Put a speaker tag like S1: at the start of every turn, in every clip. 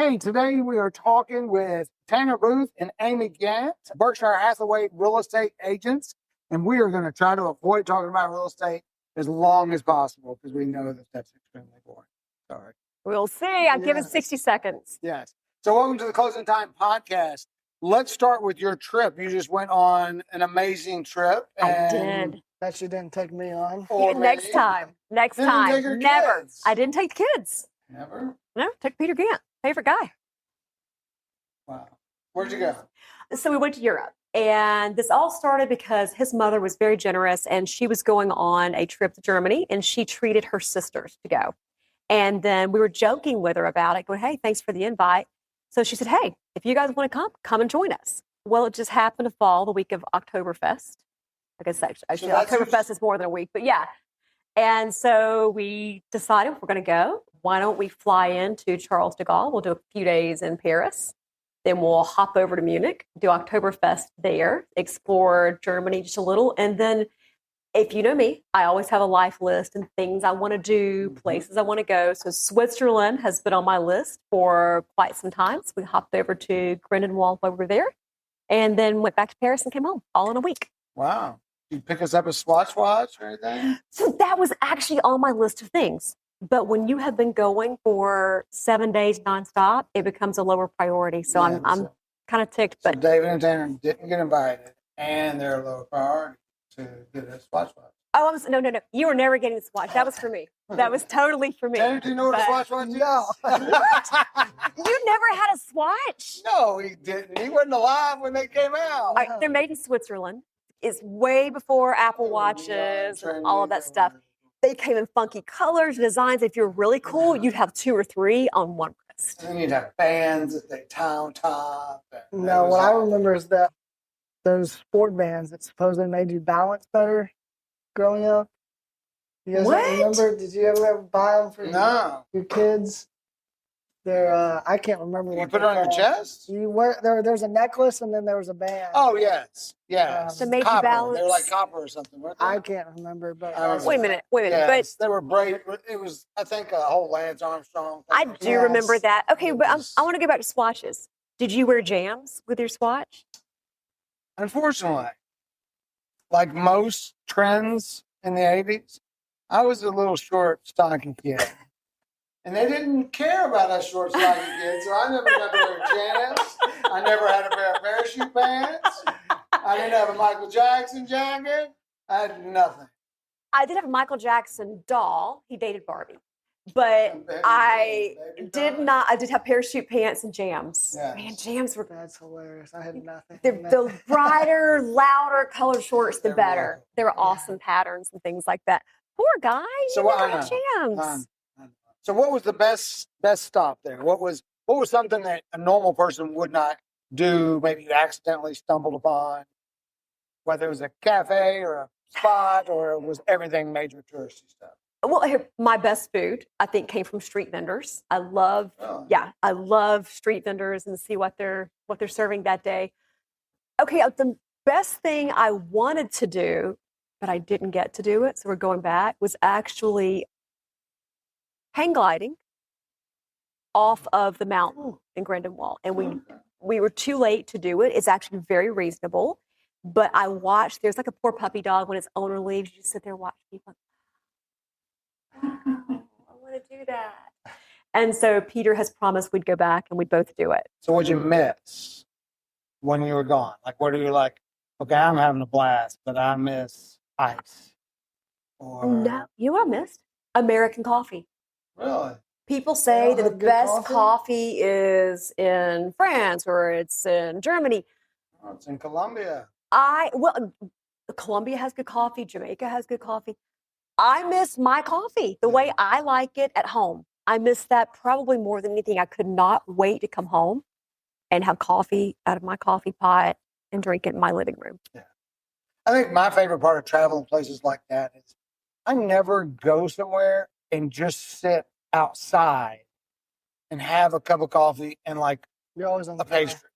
S1: Hey, today we are talking with Tanner Booth and Amy Gant, Berkshire Hathaway real estate agents, and we are going to try to avoid talking about real estate as long as possible because we know that that's extremely boring. Sorry.
S2: We'll see. I'll give it 60 seconds.
S1: Yes. So welcome to the Closing Time podcast. Let's start with your trip. You just went on an amazing trip.
S2: I did.
S3: That you didn't take me on.
S2: Next time. Next
S1: Didn't
S2: time.
S1: take your
S2: Never.
S1: kids.
S2: I didn't take the kids.
S1: Never?
S2: No, took Peter Gant. Favorite guy.
S1: Wow. Where'd you go?
S2: So we went to Europe. And this all started because his mother was very generous and she was going on a trip to Germany and she treated her sisters to go. And then we were joking with her about it, going, hey, thanks for the invite. So she said, hey, if you guys want to come and join us. Well, it just happened to fall the week of Oktoberfest. I guess actually Oktoberfest is more than a week, but yeah. And so we decided if we're going to go, why don't we fly into Charles de Gaulle? We'll do a few days in Paris. Then we'll hop over to Munich, do Oktoberfest there, explore Germany just a little. And then if you know me, I always have a life list and things I want to do, places I want to go. So Switzerland has been on my list for quite some time. So we hopped over to Grindelwald over there and then went back to Paris and came home all in a week.
S1: Wow. Did you pick us up a Swatch watch or anything?
S2: So that was actually on my list of things. But when you have been going for 7 days nonstop, it becomes a lower priority. So
S1: Yeah,
S2: I'm kind of ticked.
S1: So
S2: But
S1: David and Tanner didn't get invited, and they're a lower priority to get a Swatch watch.
S2: oh, no. You were never getting the Swatch. That was for me. That was totally for me.
S1: Tanner, do you know what a Swatch watch is?
S3: No.
S2: You never had a Swatch?
S1: No, he didn't. He wasn't alive when they came out.
S2: All right, they're made in Switzerland. It's way before Apple Watches and all of that stuff. They came in funky colors, designs. If you're really cool, you'd have 2 or 3 on one wrist.
S1: And then you'd have bands that they tie on top.
S3: No, what I remember is that those sport bands that supposedly made you balance better growing up. You guys
S2: What?
S3: remember? Did you ever buy them for
S1: No.
S3: your kids? They're I can't remember
S1: You
S3: what
S1: put it on your chest?
S3: You wear there's a necklace and then there was a band.
S1: Oh, yes. Yes.
S2: So made you
S1: Copper.
S2: balance.
S1: They were like copper or something, weren't they?
S3: I can't remember, but
S1: I remember.
S2: Wait a minute.
S1: Yes, they were braided. It was, I think, a whole Lance Armstrong.
S2: But I do remember
S3: Yes.
S2: that. Okay,
S1: It
S2: but
S1: was-
S2: I want to go back to swatches. Did you wear jams with your swatch?
S1: Unfortunately, like most trends in the 80s, I was a little short, stocky kid. And they didn't care about us short, stocky kids, so I never got to wear jams. I never had a pair of parachute pants. I didn't have a Michael Jackson jacket. I had nothing.
S2: I did have a Michael Jackson doll. He dated Barbie. But I did have parachute pants and jams.
S1: Yes.
S2: Man, jams were
S3: that's hilarious. I had nothing.
S2: the brighter, louder color shorts, the
S1: They're
S2: better.
S1: wonderful.
S2: They were awesome patterns and things like that. Poor guy.
S1: So
S2: You
S1: what-
S2: never
S1: I
S2: had
S1: know.
S2: jams.
S1: So what was the best stop there? What was something that a normal person would not do? Maybe you accidentally stumbled upon, whether it was a cafe or a spot or it was everything major touristy stuff.
S2: Well, here, my best food, I think, came from street vendors. I love street vendors and see what they're serving that day. Okay, the best thing I wanted to do, but I didn't get to do it, so we're going back, was actually hang gliding off of the mountain in Grindelwald. And we were too late to do it. It's actually very reasonable. But I watched, there's like a poor puppy dog when its owner leaves, you just sit there and watch people. I want to do that. And so Peter has promised we'd go back and we'd both do it.
S1: So what'd you miss when you were gone? Like, what are you like, okay, I'm having a blast, but I miss ice. Or
S2: No, you know what I missed? American coffee.
S1: Really?
S2: People say
S3: don't
S2: that the
S3: have good
S2: best
S3: coffee?
S2: coffee is in France or it's in Germany.
S1: Oh, it's in Colombia.
S2: Colombia has good coffee. Jamaica has good coffee. I miss my coffee the way I like it at home. I miss that probably more than anything. I could not wait to come home and have coffee out of my coffee pot and drink it in my living room.
S1: Yeah. I think my favorite part of traveling places like that is I never go somewhere and just sit outside and have a cup of coffee and like
S3: You're always on
S1: a
S3: the fly.
S1: pastry.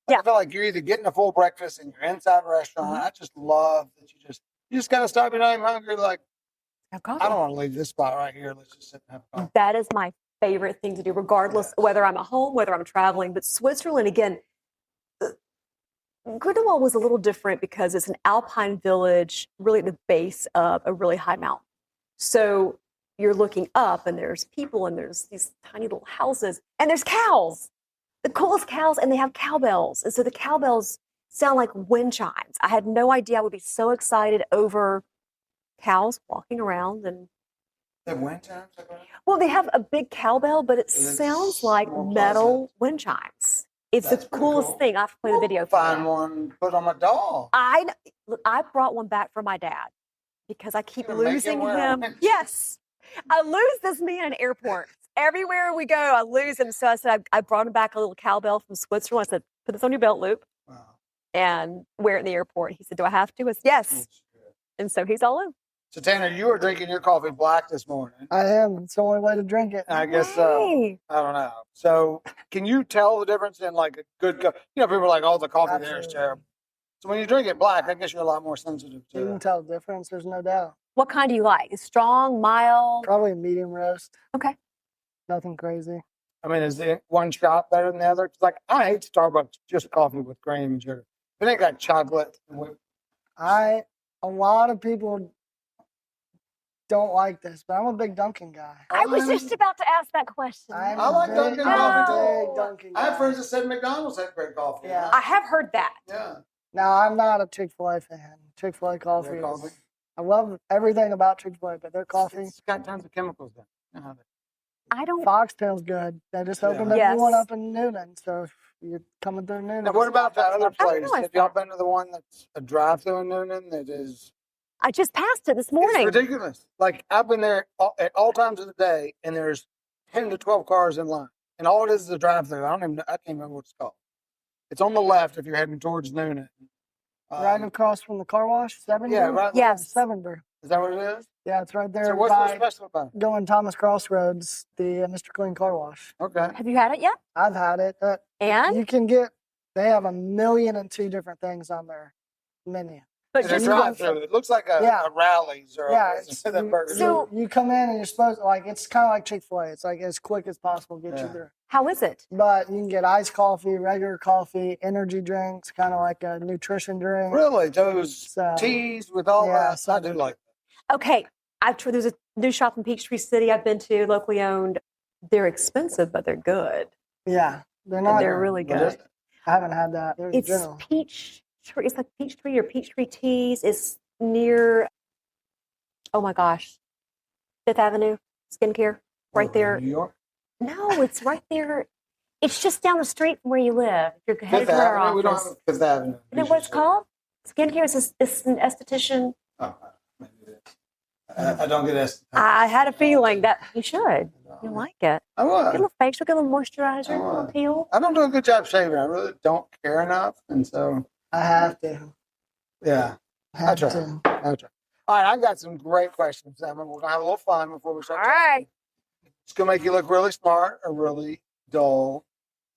S2: Yeah.
S1: I feel like you're either getting a full breakfast and you're inside a restaurant. I just love that you just gotta stop. You're not even hungry. Like,
S2: Have coffee.
S1: I don't want to leave this spot right here. Let's just sit and have a coffee.
S2: That is my favorite thing to do, regardless whether I'm at home, whether I'm traveling. But Switzerland, again, Grindelwald was a little different because it's an alpine village, really at the base of a really high mountain. So you're looking up, and there's people, and there's these tiny little houses, and there's cows, the coolest cows, and they have cowbells. And so the cowbells sound like wind chimes. I had no idea I would be so excited over cows walking around. And
S1: The wind chimes?
S2: well, they have a big cowbell, but it
S1: It's
S2: sounds like
S1: more
S2: metal wind chimes. It's
S1: That's
S2: the
S1: pretty
S2: coolest
S1: cool.
S2: thing. I have to play the video for
S1: Find
S2: you.
S1: one, put on my doll.
S2: I brought one back for my dad because I keep
S1: You're gonna make
S2: losing
S1: him wear a
S2: him.
S1: wind chime.
S2: Yes, I lose this man in airports. Everywhere we go, I lose him. So I said, I brought him back a little cowbell from Switzerland. I said, put this on your belt loop
S1: Wow.
S2: and wear it in the airport. He said, do I have to? I said, yes. And so he's all in.
S1: So Tanner, you were drinking your coffee black this morning.
S3: I am. It's the only way to drink it.
S1: I guess so.
S2: Hey.
S1: I don't know. So can you tell the difference in like a good cup? You know, people are like, oh, the coffee there is
S3: Absolutely.
S1: terrible. So when you drink it black, I guess you're a lot more sensitive
S3: You
S1: to
S3: can
S1: it.
S3: tell the difference. There's no doubt.
S2: What kind do you like? Strong, mild?
S3: Probably a medium roast.
S2: Okay.
S3: Nothing crazy.
S1: I mean, is the one shot better than the other? 'Cause, like, I hate Starbucks just coffee with cream and sugar. But they got chocolate. And whipped.
S3: A lot of people don't like this, but I'm a big Dunkin' guy.
S2: I was just about to ask that question.
S3: I'm
S1: I like
S3: a
S1: Dunkin'
S3: big,
S1: coffee,
S2: too.
S3: big Dunkin'
S1: I have
S3: guy.
S1: friends that said McDonald's had great coffee.
S3: Yeah.
S2: I have heard that.
S1: Yeah.
S3: Now, I'm not a Chick-fil-A fan. Chick-fil-A coffee
S1: Their
S3: is...
S1: coffee?
S3: I love everything about Chick-fil-A, but their coffee...
S1: It's got tons of chemicals in it. You know,
S2: I don't.
S3: Foxtail's good. They just opened a
S2: Yes.
S3: new one up in Noonan, so if you're coming through Noonan...
S1: Now, what about the other
S2: I
S1: place?
S2: didn't realize
S1: Have y'all been to the one that's a drive-through in Noonan that is...
S2: I just passed it this morning.
S1: It's ridiculous. Like, I've been there at all times of the day, and there's 10 to 12 cars in line. And all it is a drive-through. I can't remember what it's called. It's on the left if you're heading towards Noonan.
S3: Right across from the car wash, Seven.
S1: Yeah, right.
S2: Yes.
S3: Seven.
S1: Is that what it is?
S3: Yeah, it's right there
S1: So what's so
S3: by
S1: special about it?
S3: going Thomas Crossroads, the Mr. Clean Car Wash.
S1: Okay.
S2: Have you had it yet?
S3: I've had it.
S2: And
S3: You can get, they have 1,002 different things on their menu.
S2: but
S1: It's a
S2: just
S1: drive-through. It looks like a Rallies or
S3: Yeah,
S1: a that burger.
S2: So-
S3: you come in and you're supposed to, like, it's kind of like Chick-fil-A. It's like as quick as possible to get you
S1: Yeah.
S3: there.
S2: how is it?
S3: But you can get iced coffee, regular coffee, energy drinks, kind of like a nutrition drink.
S1: Really, those
S3: So,
S1: teas with all
S3: yeah,
S1: that. I do like
S2: Okay, there's a new shop in Peachtree City I've been to, locally owned. They're expensive, but they're good.
S3: yeah, they're
S2: And
S3: not.
S2: they're really
S1: What
S2: good.
S1: is it?
S3: I haven't had that. There's
S2: It's
S3: general.
S2: Peachtree. It's like Peachtree or Peachtree Teas. It's near. Oh my gosh, Fifth Avenue Skincare, right
S1: Oh,
S2: there.
S1: New York.
S2: No, it's right there. It's just down the street from where you live. If you're headed
S1: Fifth
S2: to our
S1: Avenue. We don't
S2: office.
S1: have Fifth Avenue.
S2: You know what it's called? Skincare is it's an esthetician.
S1: Oh, maybe it is. I don't get this.
S2: I had a feeling that you should. You like it.
S1: I
S2: Get a
S1: would.
S2: little facial, get a little moisturizer, a little
S1: would.
S2: peel.
S1: I don't do a good job shaving. I really don't care enough, and so
S3: I have to.
S1: yeah,
S3: Have
S1: try.
S3: to.
S1: I'll try. All right, I got some great questions, Emma. We're gonna have a little fun before we
S2: All
S1: start.
S2: right.
S1: It's gonna make you look really smart or really dull.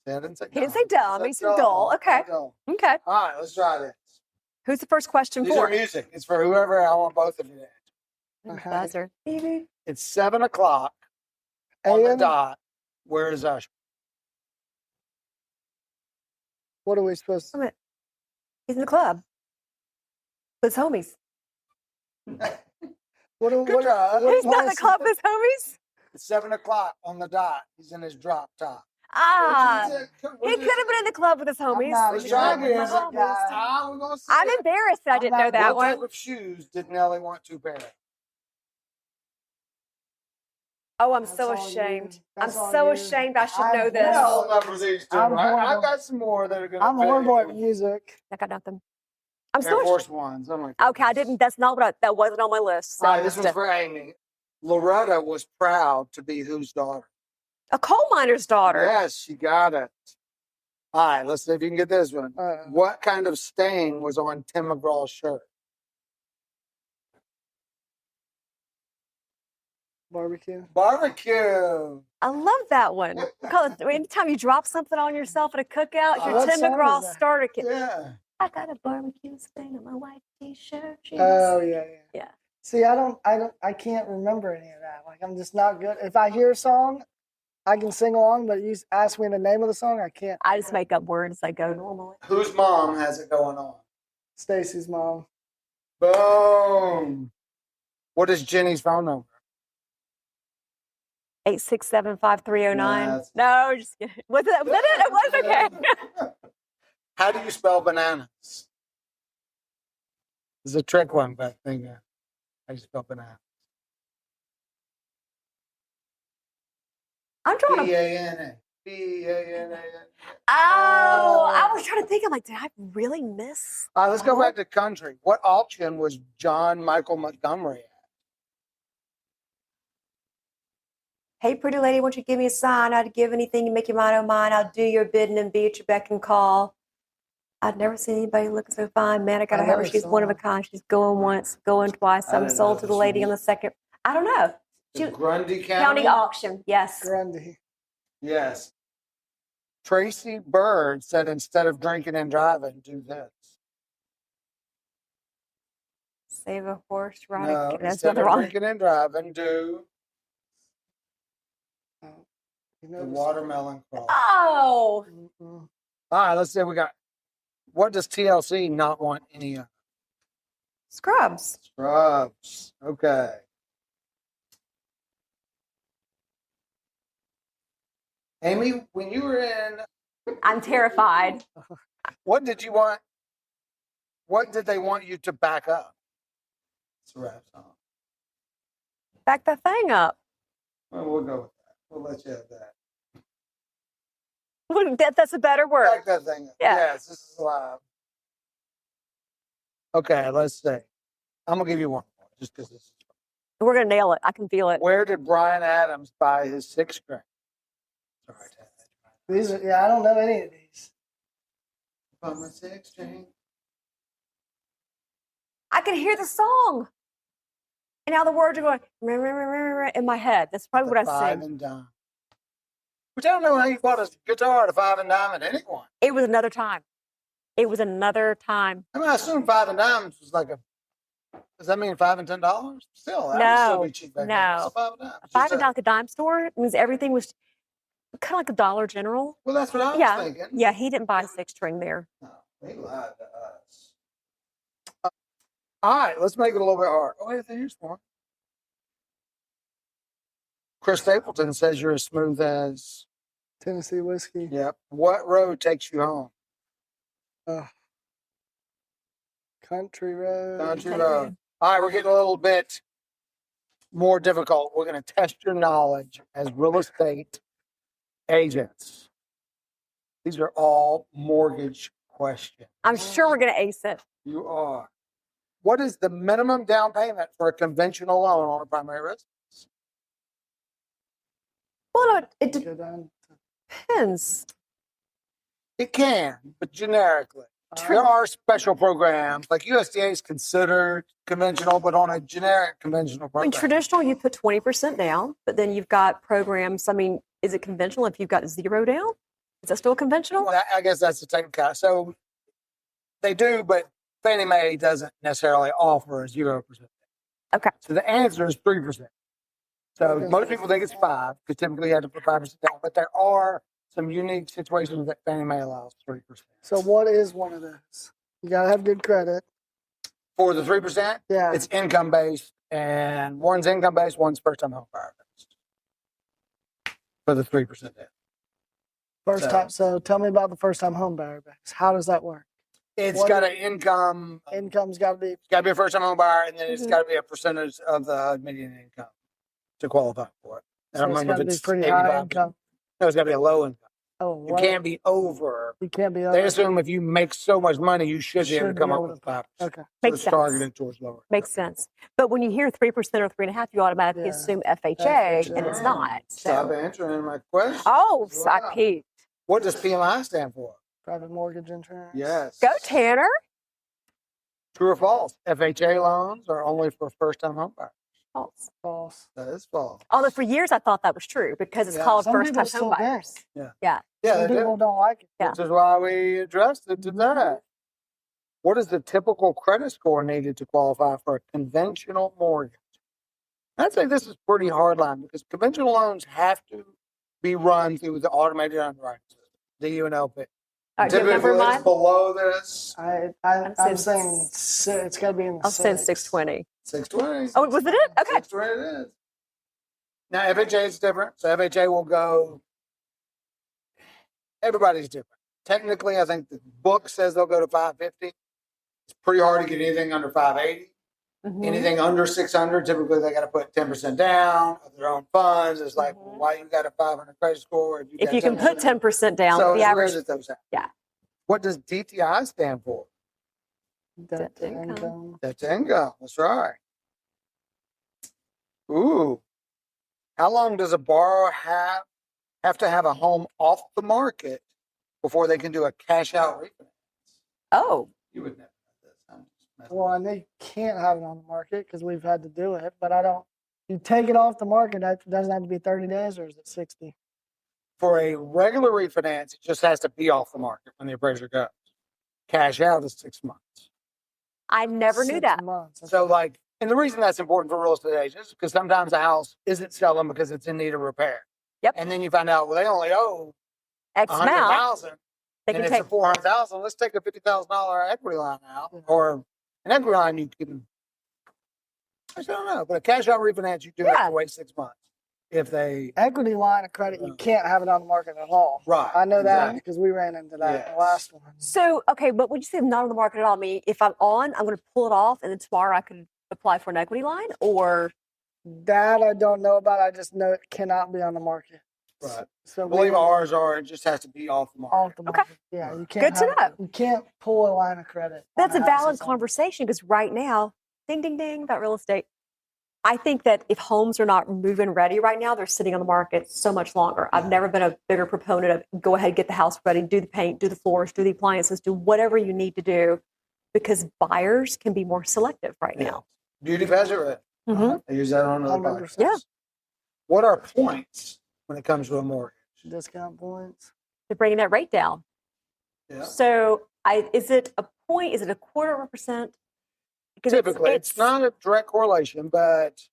S1: I didn't say
S2: He didn't say dumb, he said dull. Okay.
S1: Dull.
S2: Okay.
S1: All right, let's try this.
S2: Who's the first question
S1: These
S2: for?
S1: are music. It's for whoever I want both of you to answer.
S3: Okay.
S2: Buzzer.
S1: It's 7:00 on the
S3: And
S1: dot. Where is Usher?
S3: what are we supposed to?
S2: He's in the club with his homies.
S3: What are,
S1: Good job.
S2: He's not in the club with his homies?
S1: It's 7:00 on the dot. He's in his drop top.
S2: Ah.
S1: What's
S2: He could have been in the club with his homies.
S3: not
S1: Let's
S3: a
S1: try
S3: good
S1: again.
S3: music guy.
S1: We're gonna see
S2: I'm
S1: it.
S2: embarrassed that I didn't know
S3: not
S2: that
S1: What type
S2: one.
S1: of shoes did Nelly want to pair?
S2: Oh, I'm
S3: That's
S2: so
S3: all you.
S2: ashamed. I'm
S3: That's all
S2: so
S3: you.
S2: ashamed. I should
S3: I'm
S2: know this.
S3: horrible.
S1: Well, number these two.
S3: I'm
S1: I've
S3: horrible.
S1: got some more that are gonna.
S3: I'm
S1: fit
S3: horrible
S1: you.
S3: at music.
S2: I got nothing. I'm
S1: Air
S2: so ashamed.
S1: Force Ones. I'm like,
S2: Okay, I didn't. That's not what that wasn't on my list. So
S1: All right, this one's for Amy. Loretta was proud to be whose daughter?
S2: a coal miner's daughter.
S1: Yes, she got it. All right, let's see if you can get this one. What kind of stain was on Tim McGraw's shirt?
S3: Barbecue.
S1: Barbecue.
S2: I love that one. Because anytime you drop something on yourself at a cookout, your
S3: What
S2: Tim
S3: song is
S2: McGraw
S3: that?
S2: starter kit.
S1: Yeah.
S2: I got a barbecue stain on my white t-shirt.
S3: Oh yeah.
S2: Yeah.
S3: See, I can't remember any of that. Like, I'm just not good. If I hear a song, I can sing along, but you ask me the name of the song, I can't.
S2: I just make up words as I go normally.
S1: Whose mom has it going on?
S3: Stacy's mom.
S1: Boom. What is Jenny's phone number?
S2: 867-5309.
S1: That's-
S2: No, just kidding. Was that it? It was okay.
S1: How do you spell bananas? This is a trick one, but I think how do you spell banana?
S2: I'm trying to.
S1: B-A-N-A. B-A-N-A.
S2: Oh, I was trying to think. I'm like, did I really miss?
S1: All right, let's go back to country. What auction was John Michael Montgomery at?
S2: Hey, pretty lady, won't you give me a sign? I'd give anything to make you mine, oh mine. I'll do your bidding and be at your beck and call. I'd never seen anybody looking so fine. Man, I gotta
S3: I
S2: have her.
S3: never
S2: She's
S3: saw
S2: one of a
S3: her.
S2: kind. She's going once, going twice.
S1: I
S2: I'm
S1: didn't
S2: sold
S1: know
S2: to the
S1: this
S2: lady
S1: one.
S2: on the second. I don't know.
S1: The Grundy
S2: County auction. Yes.
S3: Grundy.
S1: Yes. Tracy Bird said instead of drinking and driving, do this.
S2: Save a horse, ride
S1: No,
S2: a. That's
S1: instead
S2: nothing
S1: of
S2: wrong.
S1: drinking and driving, do
S3: You
S1: the
S3: know
S1: watermelon crawl.
S2: Oh,
S3: Mm-mm.
S1: All right, let's see. We got. What does TLC not want any of?
S2: Scrubs.
S1: Scrubs. Okay. Amy, when you were in,
S2: I'm terrified.
S1: what did you want? What did they want you to back up? It's a rap song.
S2: Back that thing up.
S1: Well, we'll go with that. We'll let you have that.
S2: That's a better word.
S1: Back that thing up.
S2: Yeah.
S1: Yes, this is live. Okay, let's see. I'm gonna give you one more, just because this is.
S2: We're gonna nail it. I can feel it.
S1: Where did Brian Adams buy his sixth string? Sorry, Ted.
S3: These are, yeah, I don't know any of these.
S1: Bought my sixth string.
S2: I can hear the song, and now the words are going in my head. That's probably what I
S1: Five
S2: sing.
S1: and dime. Which I don't know how you bought a guitar at a five and dime at anyone.
S2: It was another time. It was another time.
S1: I mean, I assume five and dimes was like a. Does that mean $5 and $10? Still, that would
S2: No,
S1: still be cheap back then.
S2: no.
S1: It's a five and dime.
S2: A $5 like a dime store means everything was kind of like a Dollar General.
S1: Well, that's what I was
S2: Yeah,
S1: thinking.
S2: yeah. He didn't buy a six string there.
S1: No, he lied to us. All right, let's make it a little bit hard. Oh, wait, here's one. Chris Stapleton says you're as smooth as.
S3: Tennessee whiskey.
S1: Yep. What road takes you home?
S3: Country road.
S1: Country road. All right, we're getting a little bit more difficult. We're going to test your knowledge as real estate agents. These are all mortgage questions.
S2: I'm sure we're gonna ace it.
S1: You are. What is the minimum down payment for a conventional loan on a primary residence?
S2: Well, no, it
S3: Go down.
S2: depends.
S1: It can, but generically. There are special programs, like USDA is considered conventional, but on a generic conventional
S2: In
S1: program.
S2: traditional, you put 20% down, but then you've got programs. I mean, is it conventional if you've got zero down? Is that still conventional?
S1: Well, I guess that's the technical. So they do, but Fannie Mae doesn't necessarily offer a 0%.
S2: Okay.
S1: So the answer is 3%. So most people think it's 5 because typically you have to put 5% down, but there are some unique situations that Fannie Mae allows 3%.
S3: So what is one of those? You gotta have good credit.
S1: For the 3%,
S3: Yeah.
S1: it's income based, and one's income based, one's first time home buyer based. For the 3% down.
S3: First time. So tell me about the first time home buyer base. How does that work?
S1: It's
S3: What
S1: got an income.
S3: Income's got to be.
S1: It's got to be a first time home buyer, and then it's
S2: Mhm.
S1: got to be a percentage of the median income to qualify for it. And
S3: So
S1: I
S3: it's
S1: remember
S3: got to
S1: if
S3: be
S1: it's
S3: pretty
S1: 85.
S3: high income.
S1: No, it's got to be a low income.
S3: Oh,
S1: You can't be over.
S3: You can't be.
S1: They
S3: Over.
S1: assume if you make so much money, you should be able to
S3: Should be
S1: come up
S3: able
S1: with
S3: to-
S1: 5%.
S3: Okay.
S1: So
S2: Makes
S1: it's
S2: sense.
S1: targeted towards lower.
S2: Makes sense. But when you hear 3% or 3.5%, you automatically
S3: Yeah.
S2: assume FHA,
S3: FHA.
S2: and it's not.
S1: Stop
S2: So.
S1: answering my question.
S2: Oh, I
S1: Wow.
S2: peeked.
S1: What does PMI stand for?
S3: Private mortgage insurance.
S1: Yes.
S2: Go, Tanner.
S1: True or false? FHA loans are only for first time home buyers.
S2: False.
S3: False.
S1: That is false.
S2: Although for years I thought that was true because it's
S1: Yeah,
S2: called
S3: some
S2: first
S3: people
S2: time
S3: still
S2: home
S3: do.
S2: buyers.
S1: Yeah,
S2: Yeah.
S1: they
S3: Some people
S1: do.
S3: don't like it.
S2: Yeah.
S1: Which is why we addressed it today. What is the typical credit score needed to qualify for a conventional mortgage? I'd say this is pretty hard line because conventional loans have to be run through the automated underwriting system, DU and LP.
S2: All right, do you have a number in
S1: Typically, it's
S2: mind?
S1: below this.
S3: I'm saying it's got to be in the
S2: I'll send
S3: six.
S2: 620.
S1: 620.
S2: Oh, was it? Okay.
S1: 620 it is. Now, FHA is different. So FHA will go, everybody's different. Technically, I think the book says they'll go to 550. It's pretty hard to get anything under 580.
S2: Mhm.
S1: Anything under 600, typically they got to put 10% down of their own funds. It's like, well, why you got a 500 credit score?
S2: If you can put 10% down,
S1: so
S2: the
S1: it's
S2: average.
S1: rare that those happen.
S2: Yeah.
S1: What does DTI stand for?
S3: Debt to
S2: income.
S3: income.
S1: Debt to income. That's right. Ooh. How long does a borrower have to have a home off the market before they can do a cash out refinance?
S2: Oh,
S1: You would never know this. I'm just messing
S3: Well, and they can't have it on the market because we've had to do it. But I don't. You take it off the market. That doesn't have to be 30 days, or is it 60?
S1: For a regular refinance, it just has to be off the market when the appraiser goes. Cash out is 6 months.
S2: I never knew
S3: 6
S2: that.
S3: months.
S1: So, like, and the reason that's important for real estate agents is because sometimes a house isn't selling because it's in need of repair.
S2: Yep.
S1: And then you find out, well, they only owe
S2: X amount.
S1: 100,000,
S2: They
S1: and
S2: can
S1: it's
S2: take.
S1: a 400,000. Let's take a $50,000 equity line out, or an equity line you can. I don't know, but a cash out refinance, you do have
S2: Yeah.
S1: to wait 6 months if they.
S3: Equity line of credit, you can't have it on the market at all.
S1: Right.
S3: I know that
S1: exactly.
S3: because we ran into that in
S1: Yes.
S3: the last one.
S2: So, okay, but when you say not on the market at all, I mean, if I'm on, I'm going to pull it off, and then tomorrow I could apply for an equity line, or
S3: That I don't know about. I just know it cannot be on the market.
S1: Right.
S3: So
S1: I believe
S3: we-
S1: ours are. It just has to be off the market.
S3: off the market. Yeah, you can't.
S2: Good to
S3: have-
S2: know.
S3: You can't pull a line of credit.
S2: that's a
S3: on house
S2: valid
S3: that's on-
S2: conversation because right now, ding, ding, ding about real estate. I think that if homes are not move-in ready right now, they're sitting on the market so much longer. I've never been a bigger proponent of go ahead, get the house ready, do the paint, do the floors, do the appliances, do whatever you need to do because buyers can be more selective right
S1: Yeah.
S2: now.
S1: Beauty pageant rate.
S2: Mhm.
S1: I use that on another
S3: 100%.
S1: podcast.
S2: Yeah.
S1: What are points when it comes to a mortgage?
S3: Discount points.
S2: They're bringing that rate down.
S1: Yeah.
S2: So, is it a point? Is it a quarter of a percent? Because
S1: Typically, it's not a direct correlation, but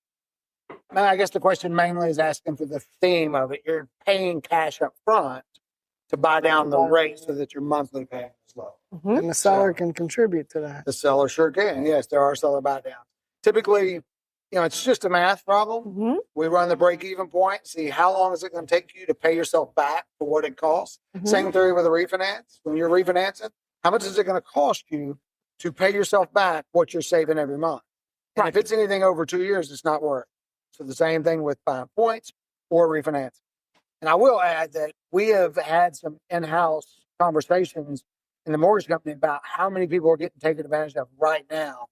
S1: I guess the question mainly is asking for the theme of it. You're paying cash up front to buy down the rate so that your monthly payment is low.
S2: Mhm.
S3: And the seller can contribute to that.
S1: The seller sure can. Yes, there are seller buy downs. Typically, it's just a math problem.
S2: Mhm.
S1: We run the break-even point, see how long is it going to take you to pay yourself back for what it costs.
S2: Mhm.
S1: Same theory with a refinance. When you're refinancing, how much is it going to cost you to pay yourself back what you're saving every month? And if it's anything over 2 years, it's not worth it. So the same thing with buying points or refinancing. And I will add that we have had some in-house conversations in the mortgage company about how many people are getting taken advantage of right now